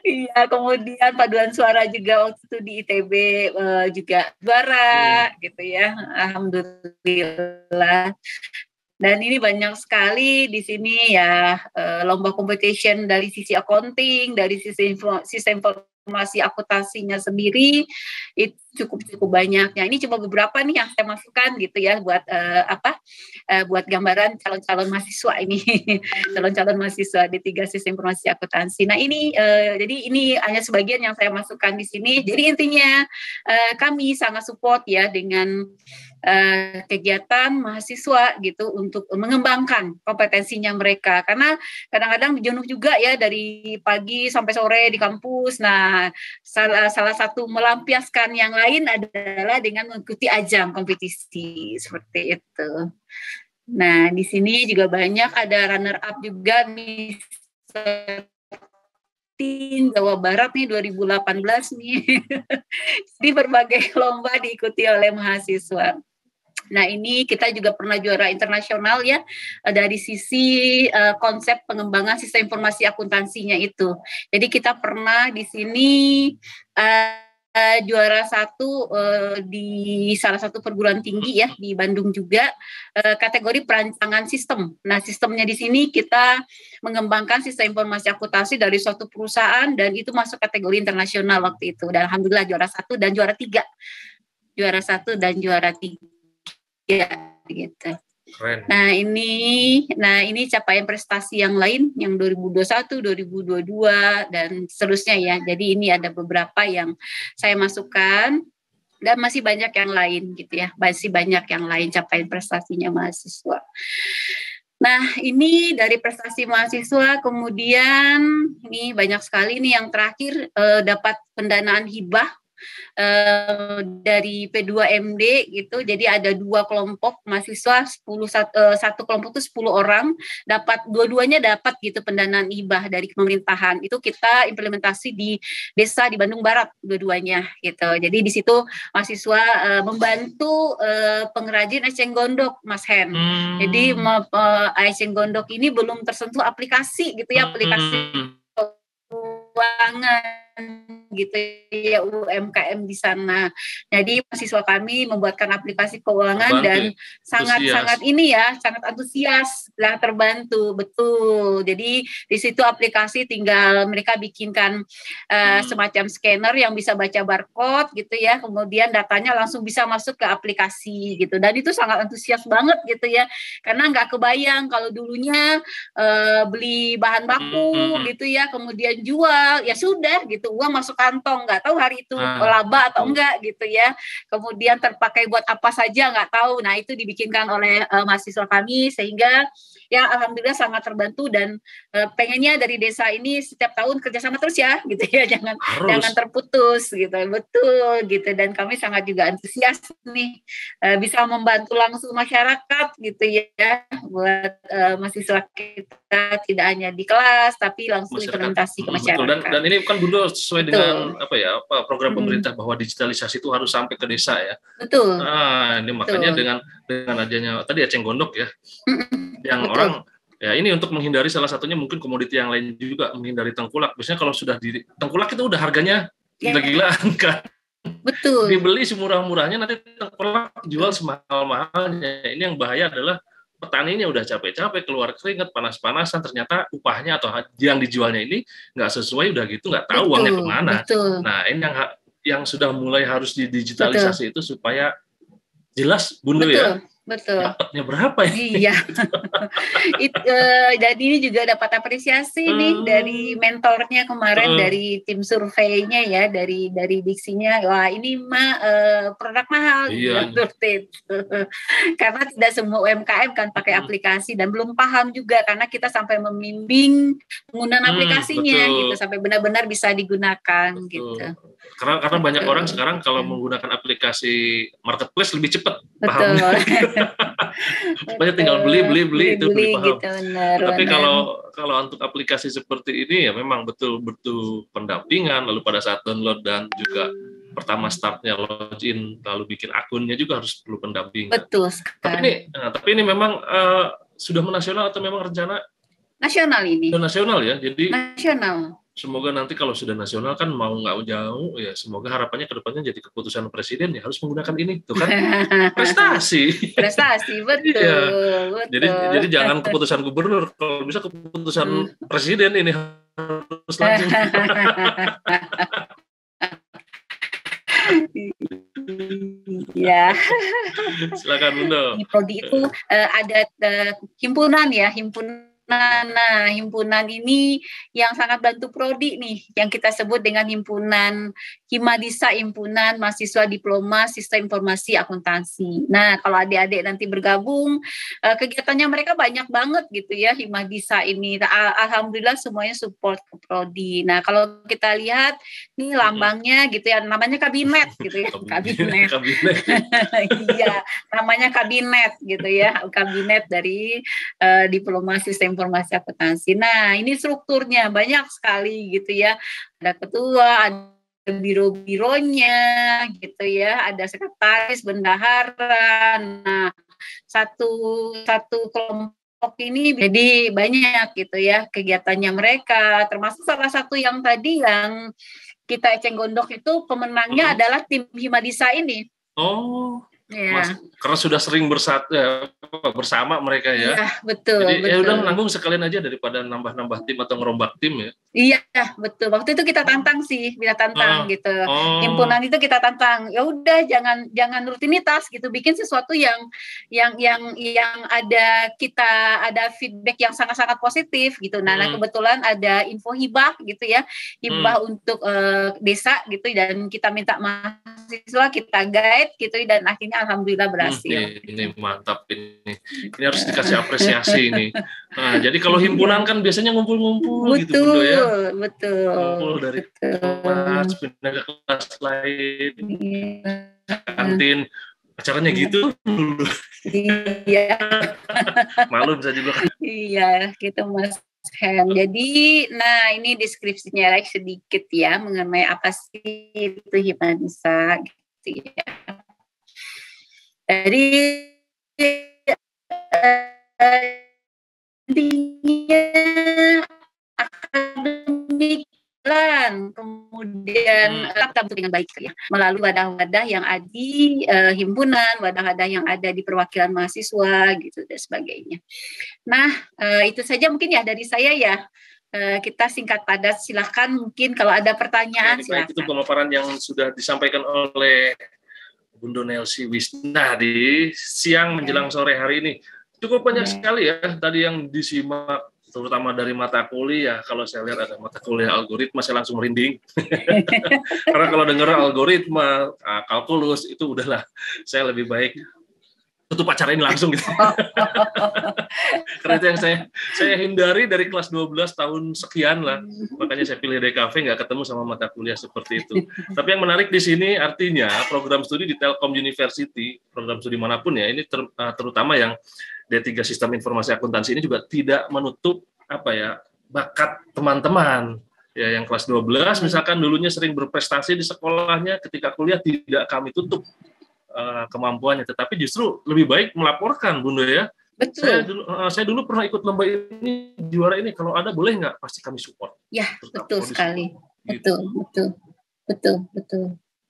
Iya, kemudian paduan suara juga waktu itu di ITB juga juara gitu ya. Alhamdulillah. Dan ini banyak sekali di sini ya, lomba competition dari sisi accounting, dari sisi sistem informasi akuntansinya sendiri itu cukup banyak. Ya, ini cuma beberapa nih yang saya masukkan gitu ya buat buat gambaran calon-calon mahasiswa ini, calon-calon mahasiswa di 3 sistem informasi akuntansi. Nah ini jadi ini hanya sebagian yang saya masukkan di sini. Jadi intinya kami sangat support ya dengan kegiatan mahasiswa gitu untuk mengembangkan kompetensinya mereka, karena kadang-kadang jenuh juga ya dari pagi sampai sore di kampus. Nah, salah satu melampiaskan yang lain adalah dengan mengikuti ajang kompetisi seperti itu. Nah, di sini juga banyak ada runner up juga Mister Jawa Barat nih 2018 nih. Di berbagai lomba diikuti oleh mahasiswa. Nah, ini kita juga pernah juara internasional ya dari sisi konsep pengembangan sistem informasi akuntansinya itu. Jadi kita pernah di sini juara 1 di salah satu perguruan tinggi ya di Bandung juga, kategori perancangan sistem. Nah, sistemnya di sini kita mengembangkan sistem informasi akuntansi dari suatu perusahaan dan itu masuk kategori internasional waktu itu. Dan alhamdulillah juara 1 dan juara 3. Juara 1 dan juara 3. Ya, gitu. Keren. Nah ini capaian prestasi yang lain yang 2021, 2022 dan seterusnya ya. Jadi ini ada beberapa yang saya masukkan dan masih banyak yang lain gitu ya. Masih banyak yang lain capaian prestasinya mahasiswa. Nah, ini dari prestasi mahasiswa, kemudian ini banyak sekali nih yang terakhir dapat pendanaan hibah dari P2MD gitu. Jadi ada 2 kelompok mahasiswa, satu kelompok itu 10 orang dapat, dua-duanya dapat gitu pendanaan hibah dari pemerintahan. Itu kita implementasi di desa di Bandung Barat dua-duanya gitu. Jadi di situ mahasiswa membantu pengrajin eceng gondok, Mas Hen. Jadi eceng gondok ini belum tersentuh aplikasi gitu ya, aplikasi keuangan gitu ya, UMKM di sana. Jadi mahasiswa kami membuatkan aplikasi keuangan dan sangat ini ya, sangat antusias dan terbantu, betul. Jadi di situ aplikasi tinggal mereka bikinkan semacam scanner yang bisa baca barcode gitu ya, kemudian datanya langsung bisa masuk ke aplikasi gitu. Dan itu sangat antusias banget gitu ya, karena nggak kebayang kalau dulunya beli bahan baku gitu ya, kemudian jual, ya sudah gitu, uang masuk kantong, nggak tahu hari itu laba atau enggak gitu ya. Kemudian terpakai buat apa saja nggak tahu. Nah itu dibikinkan oleh mahasiswa kami sehingga ya alhamdulillah sangat terbantu dan pengennya dari desa ini setiap tahun kerjasama terus ya gitu ya, jangan terputus gitu, betul gitu. Dan kami sangat juga antusias nih bisa membantu langsung masyarakat gitu ya, buat mahasiswa kita tidak hanya di kelas tapi langsung implementasi ke masyarakat. Dan ini kan dulu sesuai dengan program pemerintah bahwa digitalisasi itu harus sampai ke desa ya. Betul. Nah, ini makanya dengan adanya tadi eceng gondok ya, yang orang ya ini untuk menghindari salah satunya mungkin komoditi yang lain juga, menghindari tengkulak. Biasanya kalau sudah di tengkulak itu udah harganya gila-gilaan kan. Betul. Dibeli semurah-murahnya, nanti tengkulak jual semahal-mahalnya. Ini yang bahaya adalah petaninya udah capek-capek, keluar keringat, panas-panasan, ternyata upahnya atau yang dijualnya ini nggak sesuai, udah gitu nggak tahu uangnya kemana. Betul. Nah ini yang sudah mulai harus didigitalisasi itu supaya jelas Bunda ya. Betul. Dapatnya berapa ya? Iya. Dan ini juga dapat apresiasi nih dari mentornya kemarin, dari tim surveinya ya, dari diksinya. Wah ini produk mahal, seperti itu. Karena tidak semua UMKM kan pakai aplikasi dan belum paham juga, karena kita sampai membimbing penggunaan aplikasinya gitu sampai benar-benar bisa digunakan gitu. Karena banyak orang sekarang kalau menggunakan aplikasi marketplace lebih cepat pahamnya. Banyak tinggal beli itu lebih paham. Gitu, benar. Tapi kalau untuk aplikasi seperti ini ya memang betul-betul pendampingan, lalu pada saat download dan juga pertama startnya login lalu bikin akunnya juga harus perlu pendampingan. Betul sekali. Tapi ini memang sudah menasional atau memang rencana nasional ini? Sudah nasional ya, jadi nasional. Semoga nanti kalau sudah nasional kan mau nggak jauh ya, semoga harapannya ke depannya jadi keputusan presiden ya harus menggunakan ini, tuh kan prestasi. Prestasi, betul, Iya. betul. Jadi jangan keputusan gubernur, kalau bisa keputusan presiden ini harus langsung. Ya. Silakan Bunda. Di prodi itu ada himpunan ya, himpunan. Nah, himpunan ini yang sangat bantu prodi nih, yang kita sebut dengan himpunan Himadisa, Himpunan Mahasiswa Diploma Sistem Informasi Akuntansi. Nah, kalau adik-adik nanti bergabung, kegiatannya mereka banyak banget gitu ya, Himadisa ini. Alhamdulillah semuanya support ke prodi. Nah, kalau kita lihat nih lambangnya gitu ya, namanya kabinet gitu ya, kabinet. Iya, namanya kabinet gitu ya, kabinet dari Diploma Sistem Informasi Akuntansi. Nah, ini strukturnya banyak sekali gitu ya. Ada ketua, ada biro-bironya gitu ya, ada sekretaris, bendahara. Nah, satu kelompok ini jadi banyak gitu ya kegiatannya mereka. Termasuk salah satu yang tadi yang kita eceng gondok itu pemenangnya adalah tim Himadisa ini. Oh. Ya. Karena sudah sering bersama mereka ya. Iya, betul. Jadi betul. ya udah nanggung sekalian aja daripada nambah-nambah tim atau ngerombak tim ya. Iya, betul. Waktu itu kita tantang sih, kita tantang gitu. Himpunan itu kita tantang. Ya udah jangan rutinitas gitu, bikin sesuatu yang ada feedback yang sangat-sangat positif gitu. Nah, kebetulan ada info hibah gitu ya. Hibah untuk desa gitu dan kita minta mahasiswa, kita guide gitu dan akhirnya alhamdulillah berhasil. Ini mantap ini. Ini harus dikasih apresiasi ini. Nah, jadi kalau himpunan kan biasanya ngumpul-ngumpul gitu Bunda ya. Betul. Ngumpul dari kelas pindah ke kelas lain. Kantin acaranya gitu. Iya. Malu bisa juga kan. Iya, gitu Mas Hen. Jadi, nah ini deskripsinya lagi sedikit ya mengenai apa sih itu Himadisa gitu ya. Dari intinya akademik kemudian kita bentuk dengan baik ya melalui wadah-wadah yang ada di himpunan, wadah-wadah yang ada di perwakilan mahasiswa gitu dan sebagainya. Nah, itu saja mungkin ya dari saya ya. Kita singkat padat, silahkan mungkin kalau ada pertanyaan silahkan. Itu pemaparan yang sudah disampaikan oleh Bunda Nelsi Wisna di siang menjelang sore hari ini. Cukup banyak sekali ya tadi yang disimak, terutama dari mata kuliah. Kalau saya lihat ada mata kuliah algoritma, saya langsung merinding. Karena kalau dengar algoritma, kalkulus, itu udahlah, saya lebih baik tutup acara ini langsung gitu. Karena itu yang saya hindari dari kelas 12 tahun sekian lah. Makanya saya pilih DKV, nggak ketemu sama mata kuliah seperti itu. Tapi yang menarik di sini artinya program studi di Telkom University, program studi manapun ya, ini terutama yang D3 Sistem Informasi Akuntansi ini juga tidak menutup bakat teman-teman. Ya, yang kelas 12 misalkan dulunya sering berprestasi di sekolahnya, ketika kuliah tidak kami tutup kemampuannya, tetapi justru lebih baik melaporkan, Bunda ya. Betul. Saya dulu pernah ikut lomba ini, juara ini, kalau ada boleh nggak? Pasti kami support. Ya, betul sekali. Gitu. Betul.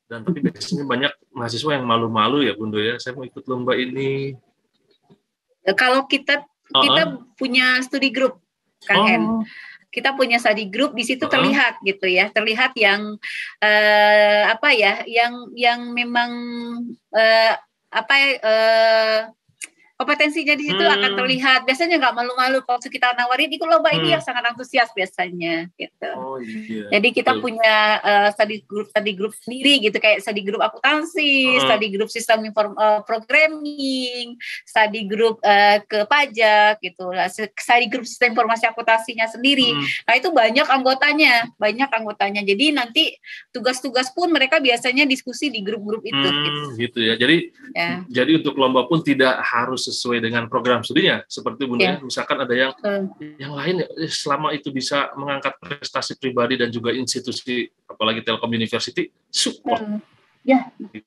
Dan tapi biasanya banyak mahasiswa yang malu-malu ya, Bunda ya. Saya mau ikut lomba ini. Kalau kita punya studi grup, Kang Hen. Kita punya study group, di situ terlihat gitu ya, terlihat yang yang memang kompetensinya di situ akan terlihat. Biasanya nggak malu-malu kalau kita nawarin ikut lomba ini yang sangat antusias biasanya gitu. Jadi kita punya study group sendiri gitu, kayak study group akuntansi, study group sistem programming, study group ke pajak gitu, study group sistem informasi akuntansinya sendiri. Nah, itu banyak anggotanya. Jadi nanti tugas-tugas pun mereka biasanya diskusi di grup-grup itu gitu ya. Jadi untuk lomba pun tidak harus sesuai dengan program studinya, seperti Bunda, misalkan ada yang lain, selama itu bisa mengangkat prestasi pribadi dan juga institusi, apalagi Telkom University, support. Ya, gitu,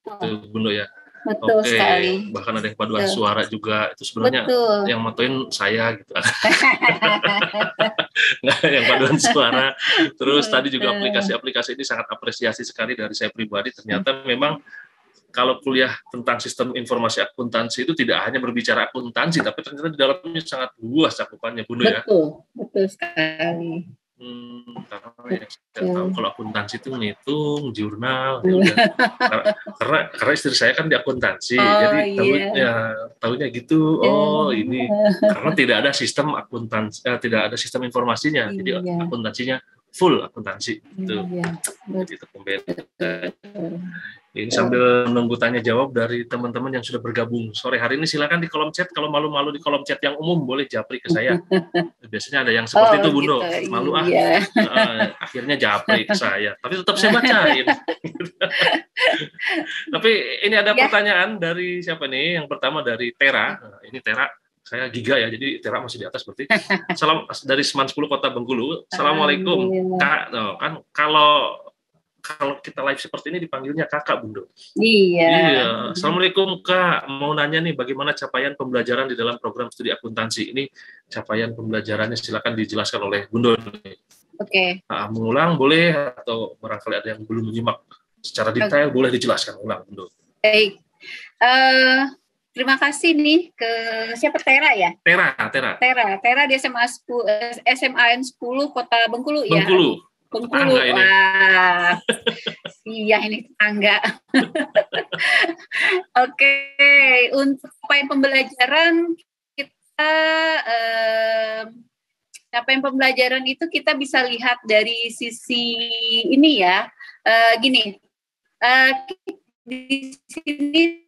Bunda ya. Betul Oke, sekali. bahkan ada yang paduan Betul. suara juga, itu sebenarnya Betul. yang motoin saya gitu. Nah, yang paduan suara. Terus tadi juga aplikasi-aplikasi ini sangat apresiasi sekali dari saya pribadi. Ternyata memang kalau kuliah tentang sistem informasi akuntansi itu tidak hanya berbicara akuntansi, tapi ternyata di dalamnya sangat luas cakupannya, Bunda ya. Betul sekali. Karena yang saya tahu kalau akuntansi itu ngitung, jurnal, ya udah. Karena istri saya kan di akuntansi, jadi tahunya gitu. Oh ini karena tidak ada sistem akuntansi, tidak ada sistem informasinya, jadi akuntansinya full akuntansi itu. Jadi itu pembeda. Ini sambil menunggu tanya jawab dari teman-teman yang sudah bergabung sore hari ini, silakan di kolom chat. Kalau malu-malu di kolom chat yang umum boleh japri ke saya. Biasanya ada yang seperti itu, Bundo. Gitu. Malu akhirnya japri ke saya. Tapi tetap saya bacain. Tapi ini ada pertanyaan dari siapa nih? Yang pertama dari Tera. Nah, ini Tera. Saya Giga ya, jadi Tera masih di atas berarti. Salam dari Seman 10 Kota Bengkulu. Assalamualaikum, Kak. Kan kalau kita live seperti ini dipanggilnya kakak, Bundo. Iya. Assalamualaikum, Kak. Mau nanya nih, bagaimana capaian pembelajaran di dalam program studi akuntansi? Ini capaian pembelajarannya silakan dijelaskan oleh Bundo. Oke. Mengulang boleh, atau barangkali ada yang belum menyimak secara detail, boleh dijelaskan ulang, Bundo. Baik. Terima kasih nih ke siapa, Tera ya? Tera di SMAN 10 Kota Bengkulu ya. Bengkulu. Wah. Iya, ini tetangga. Oke, untuk capaian pembelajaran itu kita bisa lihat dari sisi ini ya. Gini. Di sini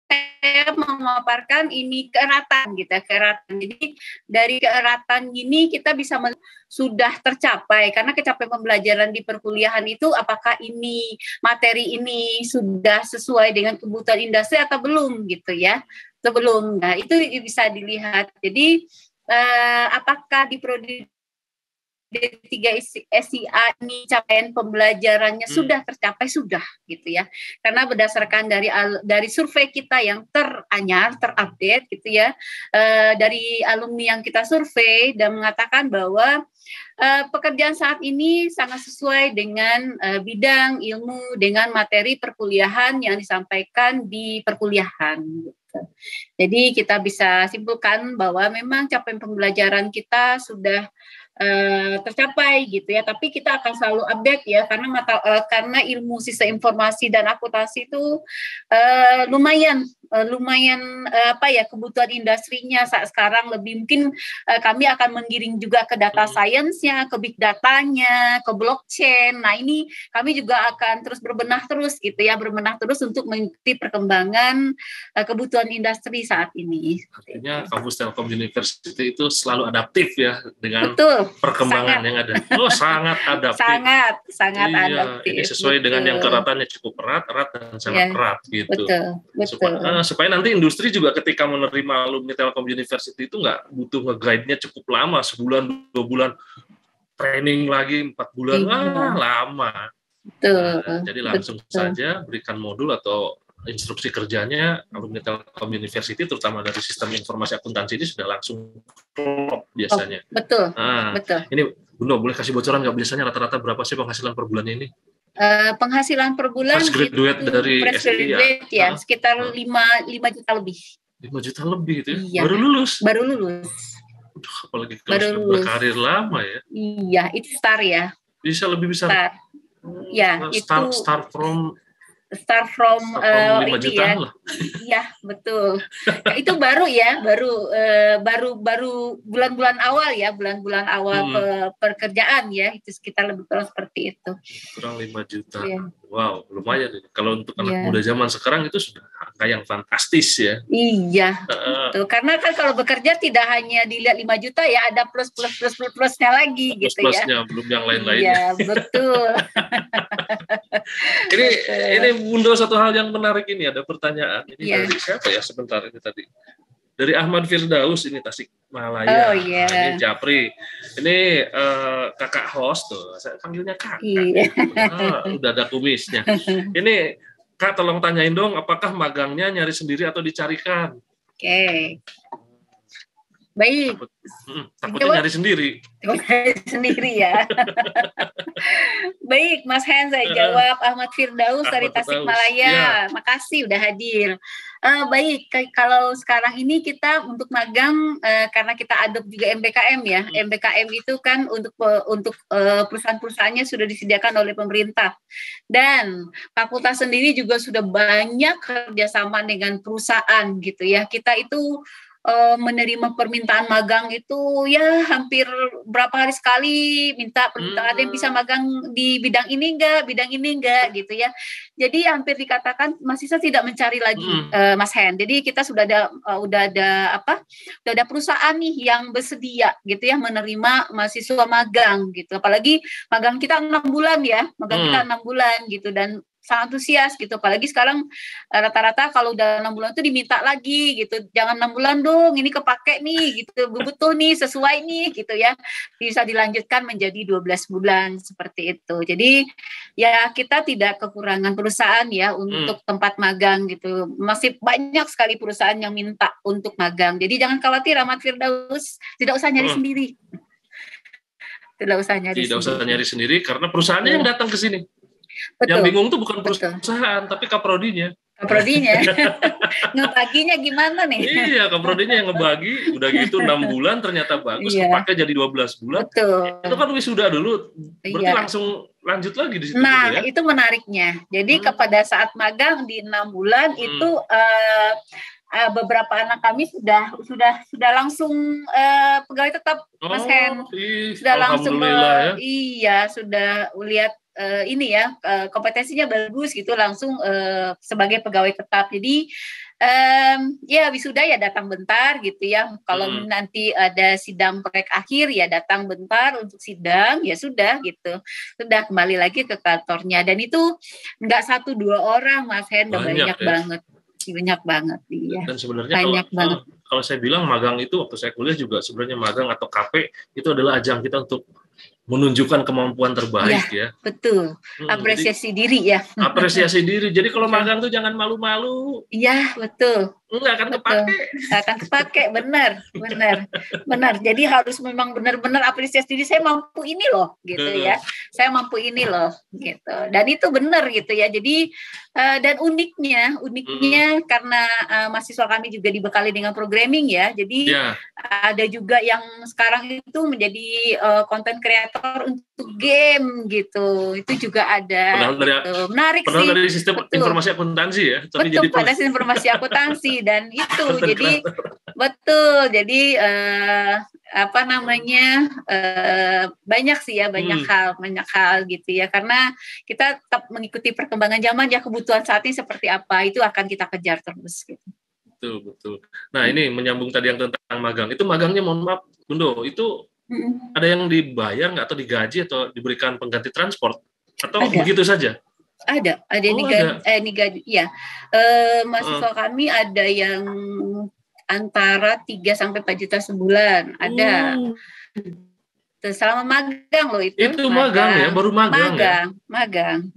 saya memaparkan ini keeratan gitu ya, keeratan. Jadi dari keeratan ini kita bisa sudah tercapai, karena capaian pembelajaran di perkuliahan itu apakah ini materi ini sudah sesuai dengan kebutuhan industri atau belum gitu ya, sebelum. Nah itu bisa dilihat. Jadi apakah di prodi D3 SIA ini capaian pembelajarannya sudah tercapai, sudah gitu ya, karena berdasarkan dari survei kita yang terupdate gitu ya, dari alumni yang kita survei dan mengatakan bahwa pekerjaan saat ini sangat sesuai dengan bidang ilmu, dengan materi perkuliahan yang disampaikan di perkuliahan gitu. Jadi kita bisa simpulkan bahwa memang capaian pembelajaran kita sudah tercapai gitu ya, tapi kita akan selalu update ya, karena ilmu sistem informasi dan akuntansi itu lumayan kebutuhan industrinya saat sekarang lebih mungkin kami akan menggiring juga ke data science-nya, ke big datanya, ke blockchain. Nah ini kami juga akan terus berbenah terus untuk mengikuti perkembangan kebutuhan industri saat ini. Artinya kampus Telkom University itu selalu adaptif ya dengan perkembangan yang ada. Sangat adaptif. Sangat adaptif. Ini sesuai dengan yang keratannya cukup erat dan sangat erat gitu. Betul. Supaya nanti industri juga ketika menerima alumni Telkom University itu nggak butuh nge-guide-nya cukup lama, sebulan, 2 bulan, training lagi 4 bulan, lama. Jadi langsung saja berikan modul atau instruksi kerjanya alumni Telkom University, terutama dari sistem informasi akuntansi ini sudah langsung klop biasanya. Betul. Ini Bunda boleh kasih bocoran nggak, biasanya rata-rata berapa sih penghasilan per bulan ini? Penghasilan per bulan fresh graduate itu, dari SIA ya, sekitar 5 juta lebih. 5 juta lebih gitu ya? Iya. Baru lulus. Apalagi kalau sudah berkarir lama ya. Iya, itu start ya. Bisa lebih besar. Start from 5 juta lah. Iya, betul. Nah, itu baru bulan-bulan awal ya, pekerjaan ya, itu sekitar lebih kurang seperti itu. Kurang 5 juta. Yeah. Wow, lumayan. Kalau untuk anak muda zaman sekarang itu sudah angka yang fantastis ya. Iya. Betul. Karena kan kalau bekerja tidak hanya dilihat 5 juta ya, ada plusnya lagi gitu ya. Plusnya belum yang lain-lainnya. Iya, betul. Ini Bundo, satu hal yang menarik ini, ada pertanyaan. Ini dari siapa ya, sebentar ini tadi. Dari Ahmad Firdaus, ini Tasikmalaya. Ini Japri. Ini kakak host tuh, saya panggilnya kakak. Iya. Udah ada kumisnya. Ini Kak, tolong tanyain dong, apakah magangnya nyari sendiri atau dicarikan? Oke. Baik. Takutnya nyari sendiri. Sendiri ya. Baik, Mas Hen, saya jawab. Ahmad Firdaus dari Tasikmalaya. Ya. Makasih udah hadir. Baik, kalau sekarang ini kita untuk magang karena kita adopt juga MBKM ya. MBKM itu kan untuk perusahaan-perusahaannya sudah disediakan oleh pemerintah. Dan fakultas sendiri juga sudah banyak kerjasama dengan perusahaan gitu ya. Kita itu menerima permintaan magang itu ya hampir berapa hari sekali minta permintaan, ada yang bisa magang di bidang ini enggak gitu ya. Jadi hampir dikatakan mahasiswa tidak mencari lagi Mas Hen. Jadi kita sudah ada perusahaan nih yang bersedia gitu ya menerima mahasiswa magang gitu. Apalagi magang kita 6 bulan ya, kita 6 bulan gitu dan sangat antusias gitu, apalagi sekarang rata-rata kalau udah 6 bulan tuh diminta lagi gitu, jangan 6 bulan dong, ini kepake nih gitu, betul nih, sesuai nih gitu ya, bisa dilanjutkan menjadi 12 bulan seperti itu. Jadi ya kita tidak kekurangan perusahaan ya untuk tempat magang gitu, masih banyak sekali perusahaan yang minta untuk magang, jadi jangan khawatir Ahmad Firdaus, tidak usah nyari sendiri. Tidak usah nyari sendiri karena perusahaannya yang datang ke sini. Betul. Yang bingung tuh bukan perusahaan, tapi kaprodinya. Ngebaginya gimana nih? Iya, kaprodinya yang ngebagi, udah gitu 6 bulan ternyata bagus, kepake jadi 12 bulan. Betul. Itu kan wisuda dulu, berarti langsung lanjut lagi di situ. Nah, ya? Itu menariknya. Jadi kepada saat magang di 6 bulan itu beberapa anak kami sudah langsung pegawai tetap, Mas Hen. Sudah langsung sudah lihat ini ya kompetensinya bagus gitu langsung sebagai pegawai tetap. Jadi ya wisuda ya datang bentar gitu ya. Kalau nanti ada sidang proyek akhir ya datang bentar untuk sidang, ya sudah gitu. Sudah kembali lagi ke kantornya dan itu enggak 1-2 orang Mas Hen, banyak banget. Banyak banget iya. Dan sebenarnya kalau saya bilang magang itu waktu saya kuliah juga sebenarnya magang atau KP itu adalah ajang kita untuk menunjukkan kemampuan terbaik ya. Betul. Apresiasi diri ya. Apresiasi diri. Jadi kalau magang tuh jangan malu-malu. Iya, betul. Enggak akan kepake. Enggak akan kepake, benar. Jadi harus memang benar-benar apresiasi diri, saya mampu ini loh gitu ya. Saya mampu ini loh gitu. Dan itu benar gitu ya. Jadi dan uniknya karena mahasiswa kami juga dibekali dengan programming ya. Jadi ada juga yang sekarang itu menjadi content creator untuk game gitu. Itu juga ada. Menarik sih. Dari sistem informasi akuntansi ya. Tapi betul, pada sistem informasi akuntansi dan itu jadi betul. Jadi banyak sih ya, banyak hal gitu ya. Karena kita tetap mengikuti perkembangan zaman ya, kebutuhan saat ini seperti apa itu akan kita kejar terus gitu. Betul. Nah, ini menyambung tadi yang tentang magang. Itu magangnya mohon maaf, Bundo, itu ada yang dibayar nggak atau digaji atau diberikan pengganti transport atau begitu saja? Ada yang digaji ya. Mahasiswa kami ada yang antara 3-4 juta sebulan, ada. Selama magang loh itu. Itu magang ya, baru magang. Magang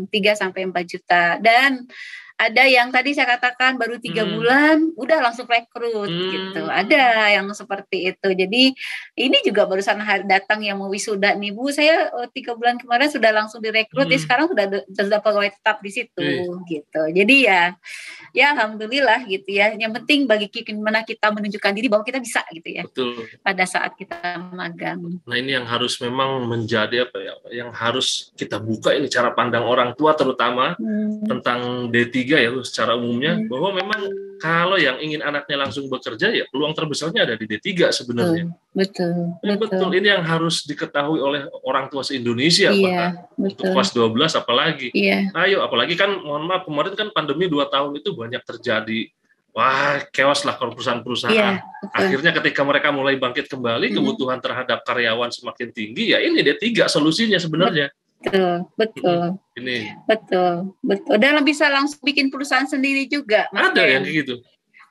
3-4 juta. Dan ada yang tadi saya katakan baru 3 bulan udah langsung rekrut gitu. Ada yang seperti itu. Jadi ini juga barusan hari datang yang mau wisuda nih Bu, saya 3 bulan kemarin sudah langsung direkrut, sekarang sudah pegawai tetap di situ gitu. Jadi ya alhamdulillah gitu ya. Yang penting bagaimana kita menunjukkan diri bahwa kita bisa gitu ya. Betul. Pada saat kita magang. Nah, ini yang harus memang menjadi yang harus kita buka ini cara pandang orang tua terutama tentang D3 ya secara umumnya, bahwa memang kalau yang ingin anaknya langsung bekerja ya peluang terbesarnya ada di D3 sebenarnya. Betul. Ini yang harus diketahui oleh orang tua se-Indonesia untuk kelas 12 apalagi. Ayo apalagi kan mohon maaf kemarin kan pandemi 2 tahun itu banyak terjadi. Wah, chaos lah kalau perusahaan-perusahaan. Akhirnya ketika mereka mulai bangkit kembali, kebutuhan terhadap karyawan semakin tinggi, ya ini D3 solusinya sebenarnya. Betul. Betul. Dan bisa langsung bikin perusahaan sendiri juga. Ada yang kayak gitu?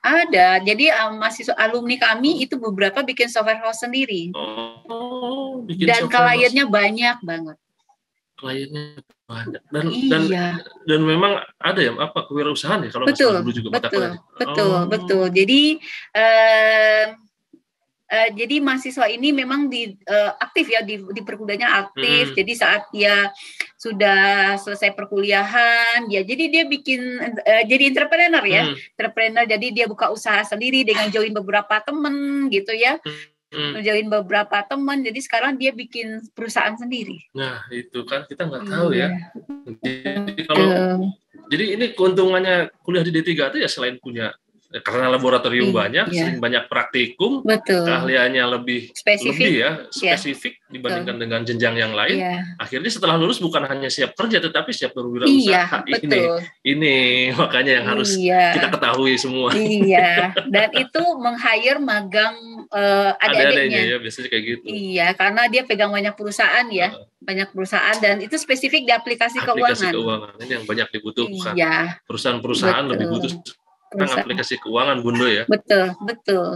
Ada. Jadi mahasiswa alumni kami itu beberapa bikin software house sendiri. Dan kliennya banyak banget. kliennya banyak dan Iya. dan memang ada ya apa kewirausahaan ya kalau nggak salah dulu juga mata kuliahnya. Betul. Jadi mahasiswa ini memang aktif ya di pergudanya aktif. Jadi saat dia sudah selesai perkuliahan, ya jadi dia bikin jadi entrepreneur ya, entrepreneur. Jadi dia buka usaha sendiri dengan join beberapa teman gitu ya. Join beberapa teman, jadi sekarang dia bikin perusahaan sendiri. Nah itu kan kita nggak tahu ya. Jadi ini keuntungannya kuliah di D3 itu ya selain punya karena laboratorium banyak, sering banyak praktikum, keahliannya lebih spesifik dibandingkan dengan jenjang yang lain. Akhirnya setelah lulus bukan hanya siap kerja, tetapi siap berwirausaha. Ini makanya yang harus kita ketahui semua. Iya, dan itu meng-hire magang adik-adiknya. Ya, biasanya kayak gitu. Iya, karena dia pegang banyak perusahaan ya, banyak perusahaan dan itu spesifik di aplikasi keuangan. Ini yang banyak dibutuhkan. Iya. Perusahaan-perusahaan lebih butuh aplikasi keuangan, Bundo ya. Betul.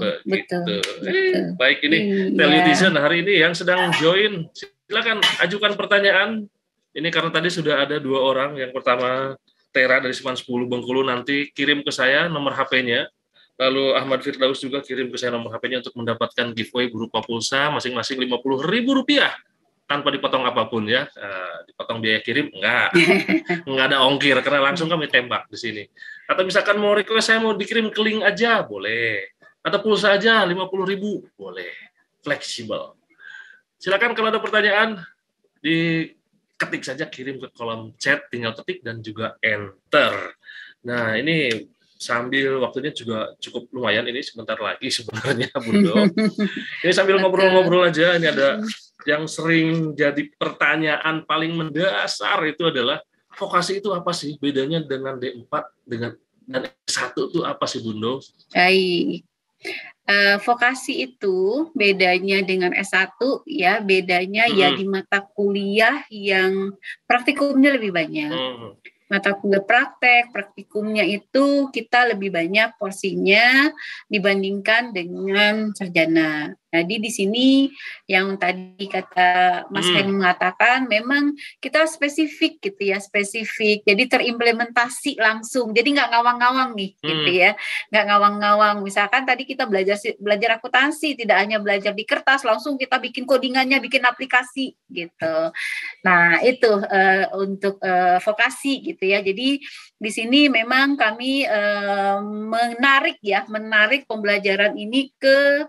Baik, ini Telutizen hari ini yang sedang join, silakan ajukan pertanyaan. Ini karena tadi sudah ada 2 orang. Yang pertama Tera dari Seman 10 Bengkulu, nanti kirim ke saya nomor HP-nya. Lalu Ahmad Firdaus juga kirim ke saya nomor HP-nya untuk mendapatkan giveaway berupa pulsa masing-masing Rp50.000 tanpa dipotong apapun ya. Dipotong biaya kirim enggak ada ongkir karena langsung kami tembak di sini. Atau misalkan mau request saya mau dikirim ke link aja boleh. Atau pulsa aja 50.000 boleh. Fleksibel. Silakan kalau ada pertanyaan diketik saja, kirim ke kolom chat, tinggal ketik dan juga enter. Nah, ini sambil waktunya juga cukup lumayan ini sebentar lagi sebenarnya Bundo. Ini sambil ngobrol-ngobrol aja, ini ada yang sering jadi pertanyaan paling mendasar itu adalah vokasi itu apa sih? Bedanya dengan D4 dan S1 itu apa sih, Bundo? Baik. Vokasi itu bedanya dengan S1 ya, bedanya ya di mata kuliah yang praktikumnya lebih banyak. Mata kuliah praktikumnya itu kita lebih banyak porsinya dibandingkan dengan sarjana. Jadi di sini yang tadi kata Mas Hen mengatakan memang kita spesifik gitu ya, spesifik. Jadi terimplementasi langsung. Jadi nggak ngawang-ngawang nih gitu ya. Nggak ngawang-ngawang. Misalkan tadi kita belajar akuntansi, tidak hanya belajar di kertas, langsung kita bikin codingannya, bikin aplikasi gitu. Nah, itu untuk vokasi gitu ya. Jadi di sini memang kami menarik pembelajaran ini ke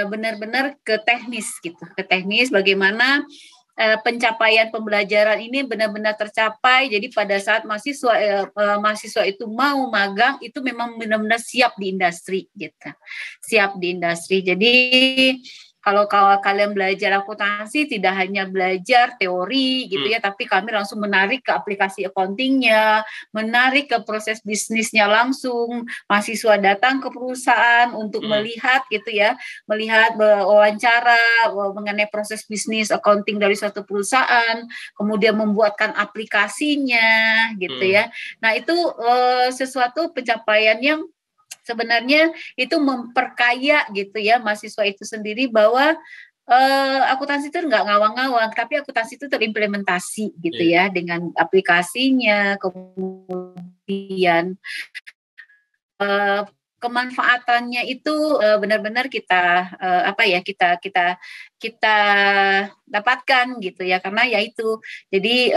benar-benar ke teknis gitu, ke teknis bagaimana pencapaian pembelajaran ini benar-benar tercapai. Jadi pada saat mahasiswa itu mau magang itu memang benar-benar siap di industri gitu, siap di industri. Jadi kalau kalian belajar akuntansi tidak hanya belajar teori gitu ya, tapi kami langsung menarik ke aplikasi accounting-nya, menarik ke proses bisnisnya langsung. Mahasiswa datang ke perusahaan untuk melihat gitu ya, melihat wawancara mengenai proses bisnis accounting dari suatu perusahaan, kemudian membuatkan aplikasinya gitu ya. Nah, itu sesuatu pencapaian yang sebenarnya itu memperkaya gitu ya mahasiswa itu sendiri bahwa akuntansi itu nggak ngawang-ngawang, tapi akuntansi itu terimplementasi gitu ya dengan aplikasinya, kemudian kemanfaatannya itu benar-benar kita kita dapatkan gitu ya, karena ya itu jadi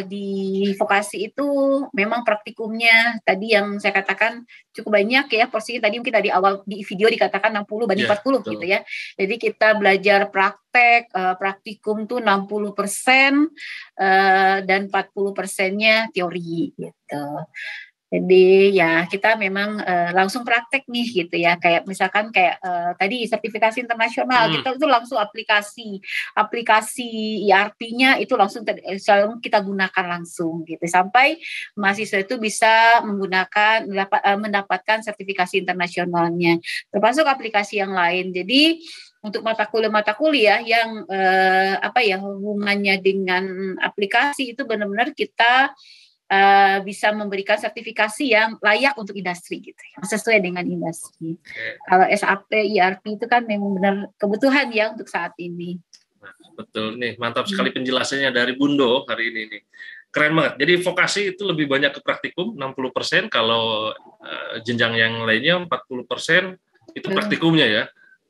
di vokasi itu memang praktikumnya tadi yang saya katakan cukup banyak ya, porsinya tadi mungkin dari awal di video dikatakan 60/40 gitu ya. Jadi kita belajar praktikum tuh 60% dan 40%-nya teori gitu. Jadi ya kita memang langsung praktek nih gitu ya, kayak misalkan tadi sertifikasi internasional kita itu langsung aplikasi ERP-nya itu langsung selalu kita gunakan langsung gitu sampai mahasiswa itu bisa mendapatkan sertifikasi internasionalnya, termasuk aplikasi yang lain. Jadi untuk mata kuliah yang hubungannya dengan aplikasi itu benar-benar kita bisa memberikan sertifikasi yang layak untuk industri gitu, sesuai dengan industri. Kalau SAP, ERP itu kan memang benar kebutuhan ya untuk saat ini. Betul nih, mantap sekali penjelasannya dari Bundo hari ini nih. Keren banget. Jadi vokasi itu lebih banyak ke praktikum 60%, kalau jenjang yang lainnya 40% itu praktikumnya ya.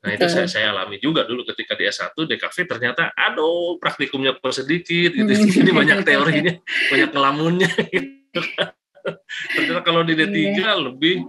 Nah, itu saya alami juga dulu ketika di S1 DKV, ternyata aduh praktikumnya kok sedikit gitu. Jadi banyak teorinya, banyak ngelamunnya gitu. Ternyata kalau di D3 lebih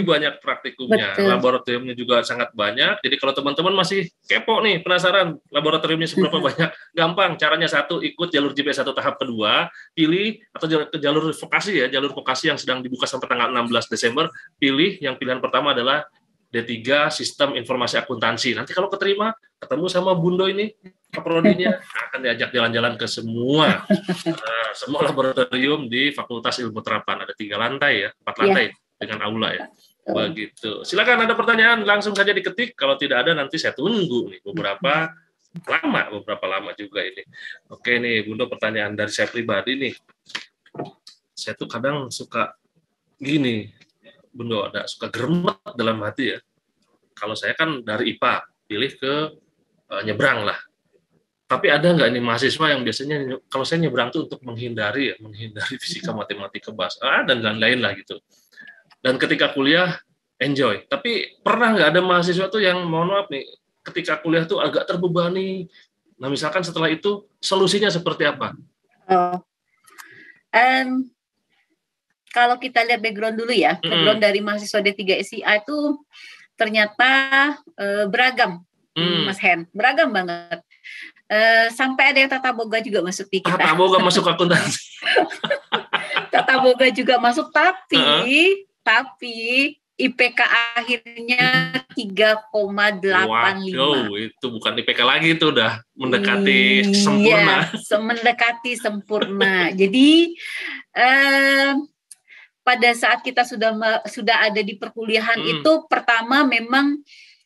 banyak praktikumnya. Betul. Laboratoriumnya juga sangat banyak. Jadi kalau teman-teman masih kepo nih, penasaran laboratoriumnya seberapa banyak, gampang. Caranya satu, ikut jalur JP1 tahap kedua, pilih atau jalur vokasi ya, jalur vokasi yang sedang dibuka sampai tanggal 16 Desember, pilih yang pilihan pertama adalah D3 Sistem Informasi Akuntansi. Nanti kalau keterima, ketemu sama Bundo ini, kaprodinya, akan diajak jalan-jalan ke semua laboratorium di Fakultas Ilmu Terapan. Ada 3 lantai ya, 4 lantai. Dengan aula ya. Begitu. Silakan ada pertanyaan langsung saja diketik. Kalau tidak ada nanti saya tunggu nih beberapa lama juga ini. Oke nih, Bundo, pertanyaan dari saya pribadi nih. Saya tuh kadang suka gini, Bundo, ada suka geremet dalam hati ya. Kalau saya kan dari IPA pilih ke nyebrang lah. Tapi ada nggak nih mahasiswa yang biasanya kalau saya nyebrang tuh untuk menghindari fisika, matematika, bahasa dan lain-lain lah gitu. Dan ketika kuliah enjoy. Tapi pernah nggak ada mahasiswa tuh yang mohon maaf nih, ketika kuliah tuh agak terbebani. Nah misalkan setelah itu solusinya seperti apa? Kalau kita lihat background dulu ya, background dari mahasiswa D3 SIA itu ternyata beragam, Mas Hen, beragam banget. Sampai ada yang tata boga juga masuk di kita. Tata boga masuk akuntansi. Tata boga juga masuk, tapi IPK akhirnya 3,85. Wow, itu bukan IPK lagi, itu udah mendekati sempurna. Iya, mendekati sempurna. Jadi pada saat kita sudah ada di perkuliahan itu, pertama memang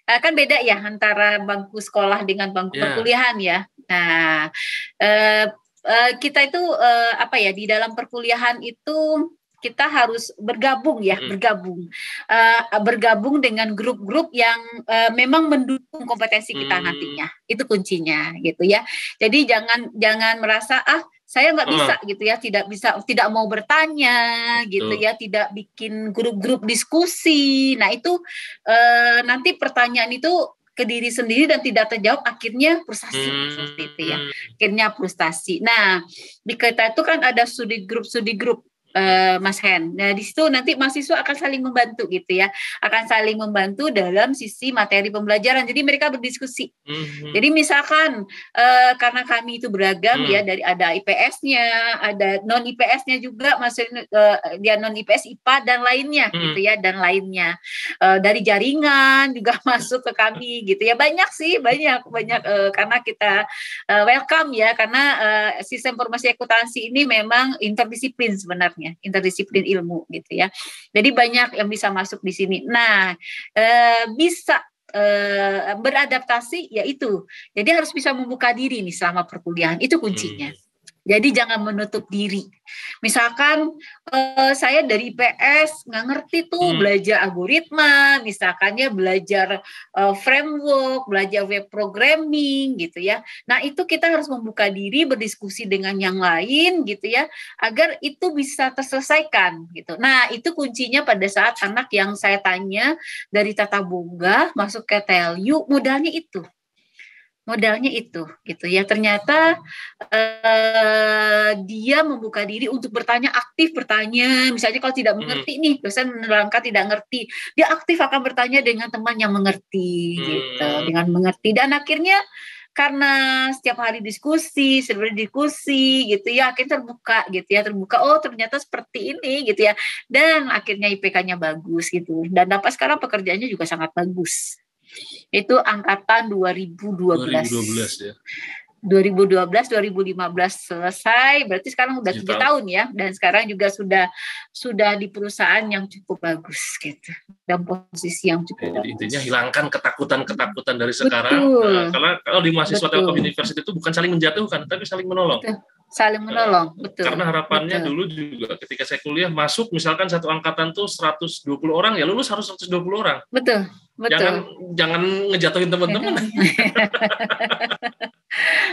kan beda ya antara bangku sekolah dengan bangku perkuliahan ya. Nah, kita itu di dalam perkuliahan itu kita harus bergabung dengan grup-grup yang memang mendukung kompetensi kita nantinya. Itu kuncinya gitu ya. Jadi jangan merasa saya nggak bisa gitu ya, tidak mau bertanya gitu ya, tidak bikin grup-grup diskusi. Nah itu nanti pertanyaan itu ke diri sendiri dan tidak terjawab, akhirnya frustasi seperti itu ya. Akhirnya frustasi. Nah di kita itu kan ada studi grup Mas Hen. Nah, di situ nanti mahasiswa akan saling membantu gitu ya. Akan saling membantu dalam sisi materi pembelajaran. Jadi mereka berdiskusi. Jadi misalkan karena kami itu beragam ya, dari ada IPS-nya, ada non IPS-nya juga, maksudnya dia non IPS, IPA dan lainnya gitu ya, dan lainnya. Dari jaringan juga masuk ke kami gitu ya. Banyak karena kita welcome ya, karena sistem informasi akuntansi ini memang interdisiplin sebenarnya. Interdisiplin ilmu gitu ya. Jadi banyak yang bisa masuk di sini. Nah, bisa beradaptasi yaitu. Jadi harus bisa membuka diri nih selama perkuliahan. Itu kuncinya. Jadi jangan menutup diri. Misalkan saya dari IPS nggak ngerti tuh belajar algoritma, misalkannya belajar framework, belajar web programming gitu ya. Nah itu kita harus membuka diri, berdiskusi dengan yang lain gitu ya, agar itu bisa terselesaikan gitu. Nah itu kuncinya pada saat anak yang saya tanya dari tata boga masuk ke TLU, modalnya itu gitu ya. Ternyata dia membuka diri untuk aktif bertanya, misalnya kalau tidak mengerti nih, dosen menerangkan tidak mengerti, dia aktif akan bertanya dengan teman yang mengerti gitu, dengan mengerti, dan akhirnya karena setiap hari diskusi gitu ya, akhirnya terbuka oh ternyata seperti ini gitu ya, dan akhirnya IPK-nya bagus gitu, dan dapat sekarang pekerjaannya juga sangat bagus. Itu angkatan 2012 ya. 2012, 2015 selesai, berarti sekarang udah 7 tahun ya, dan sekarang juga sudah di perusahaan yang cukup bagus gitu, dan posisi yang cukup bagus. Intinya hilangkan ketakutan dari sekarang. Karena kalau di mahasiswa Telkom University itu bukan saling menjatuhkan, tapi saling menolong. Saling menolong, betul. Karena harapannya dulu juga ketika saya kuliah masuk, misalkan satu angkatan tuh 120 orang, ya lulus harus 120 orang. Betul. Jangan ngejatuhin teman-teman.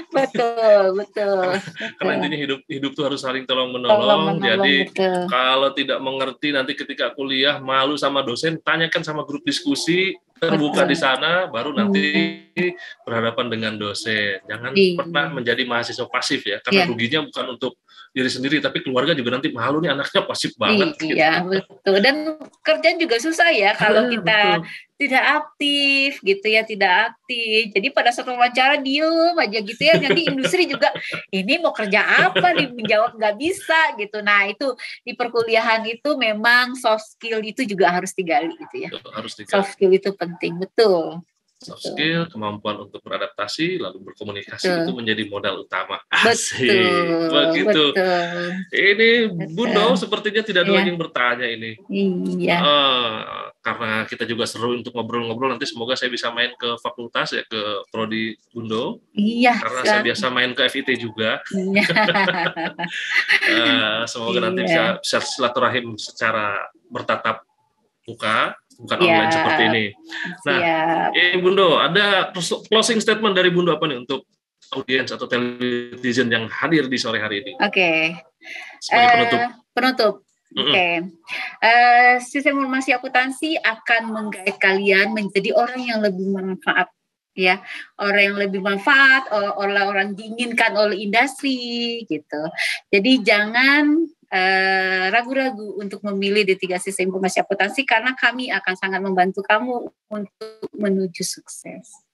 Betul, betul, Karena betul. intinya hidup tuh harus saling tolong Tolong menolong. menolong, Jadi betul. kalau tidak mengerti nanti ketika kuliah malu sama dosen, tanyakan sama grup diskusi terbuka di Betul. sana, baru nanti Hmm, berhadapan dengan dosen. Jangan pernah iya. menjadi mahasiswa pasif ya, karena Iya. ruginya bukan untuk diri sendiri, tapi keluarga juga nanti malu nih anaknya pasif banget Iya, gitu. betul. Dan kerjaan juga susah ya kalau kita Betul. tidak aktif gitu ya, tidak aktif. Jadi pada saat wawancara diem aja gitu ya, nanti industri juga ini mau kerja apa nih menjawab nggak bisa gitu. Nah itu di perkuliahan itu memang soft skill itu juga harus digali gitu ya. Harus digali. Soft skill itu penting, betul. Soft Betul. skill, kemampuan untuk beradaptasi, lalu berkomunikasi itu Betul. menjadi modal utama. Asik, Betul, begitu. betul, Ini betul. Bundo sepertinya tidak ada lagi Ya, yang bertanya ini. iya, Karena kita juga seru untuk ngobrol-ngobrol, nanti semoga saya bisa main ke fakultas ya, ke Prodi Bundo. iya, Karena saya siap. biasa main ke FIT juga. Iya, Semoga nanti iya, bisa silaturahim secara bertatap muka, bukan online seperti siap, ini. Nah, siap. Bundo, ada closing statement dari Bundo apa nih untuk audiens atau television yang hadir di sore hari ini Oke, sebagai penutup? penutup. Mm-mm. Oke, sistem informasi akuntansi akan menggait kalian menjadi orang yang lebih bermanfaat, ya, orang yang lebih manfaat, orang-orang diinginkan oleh industri, gitu. Jadi jangan ragu-ragu untuk memilih D3 Sistem Informasi Akuntansi karena kami akan sangat membantu kamu untuk menuju sukses.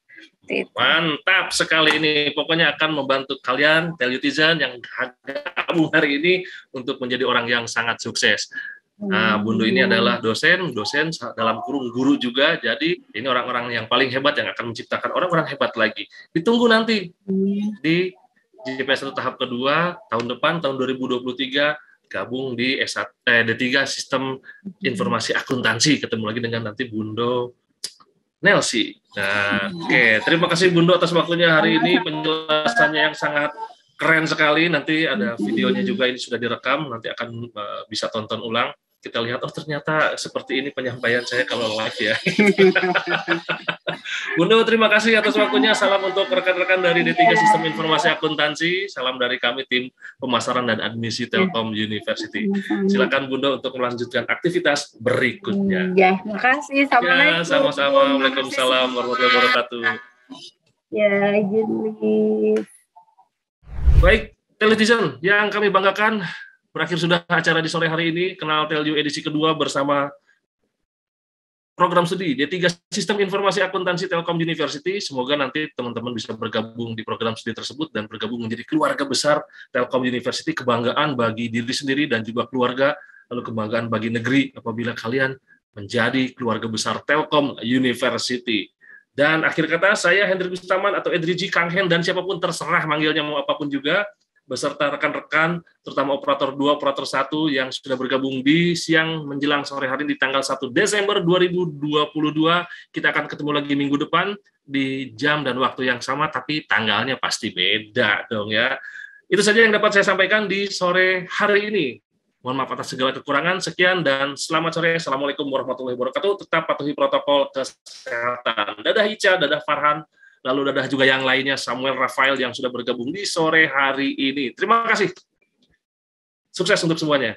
Itu. Mantap sekali ini. Pokoknya akan membantu kalian, Telutizen yang gabung hari ini untuk menjadi orang yang sangat sukses. Nah, Bundo ini adalah dosen dalam kurung guru juga. Jadi ini orang-orang yang paling hebat yang akan menciptakan orang-orang hebat lagi. Ditunggu nanti di JPS 1 tahap kedua tahun depan, tahun 2023 gabung di D3 Sistem Informasi Akuntansi. Ketemu lagi dengan nanti Bundo Nelsi. Nah, oke. Terima kasih Bundo atas waktunya hari ini, penjelasannya yang sangat keren sekali. Nanti ada videonya juga, ini sudah direkam, nanti akan bisa tonton ulang. Kita lihat, oh ternyata seperti ini penyampaian saya kalau live ya. Bundo, terima kasih atas waktunya. Salam untuk rekan-rekan dari D3 Sistem Informasi Akuntansi. Salam dari kami tim pemasaran dan admisi Telkom University. Silakan Bundo untuk melanjutkan aktivitas berikutnya. Ya, makasih. Assalamualaikum. Ya, sama-sama. Waalaikumsalam warahmatullahi wabarakatuh. Ya, Julis. Baik, Telutizen yang kami banggakan, berakhir sudah acara di sore hari ini. Kenal Telju edisi kedua bersama program studi D3 Sistem Informasi Akuntansi Telkom University. Semoga nanti teman-teman bisa bergabung di program studi tersebut dan bergabung menjadi keluarga besar Telkom University, kebanggaan bagi diri sendiri dan juga keluarga, lalu kebanggaan bagi negeri apabila kalian menjadi keluarga besar Telkom University. Dan akhir kata, saya Hendrik Gustaman atau Edriji Kang Hen, dan siapapun terserah manggilnya mau apapun juga, beserta rekan-rekan, terutama operator 2, operator 1 yang sudah bergabung di siang menjelang sore hari di tanggal 1 Desember 2022. Kita akan ketemu lagi minggu depan di jam dan waktu yang sama, tapi tanggalnya pasti beda dong ya. Itu saja yang dapat saya sampaikan di sore hari ini. Mohon maaf atas segala kekurangan. Sekian dan selamat sore. Assalamualaikum warahmatullahi wabarakatuh. Tetap patuhi protokol kesehatan. Dadah Ica, dadah Farhan. Lalu dadah juga yang lainnya, Samuel Rafael yang sudah bergabung di sore hari ini. Terima kasih. Sukses untuk semuanya.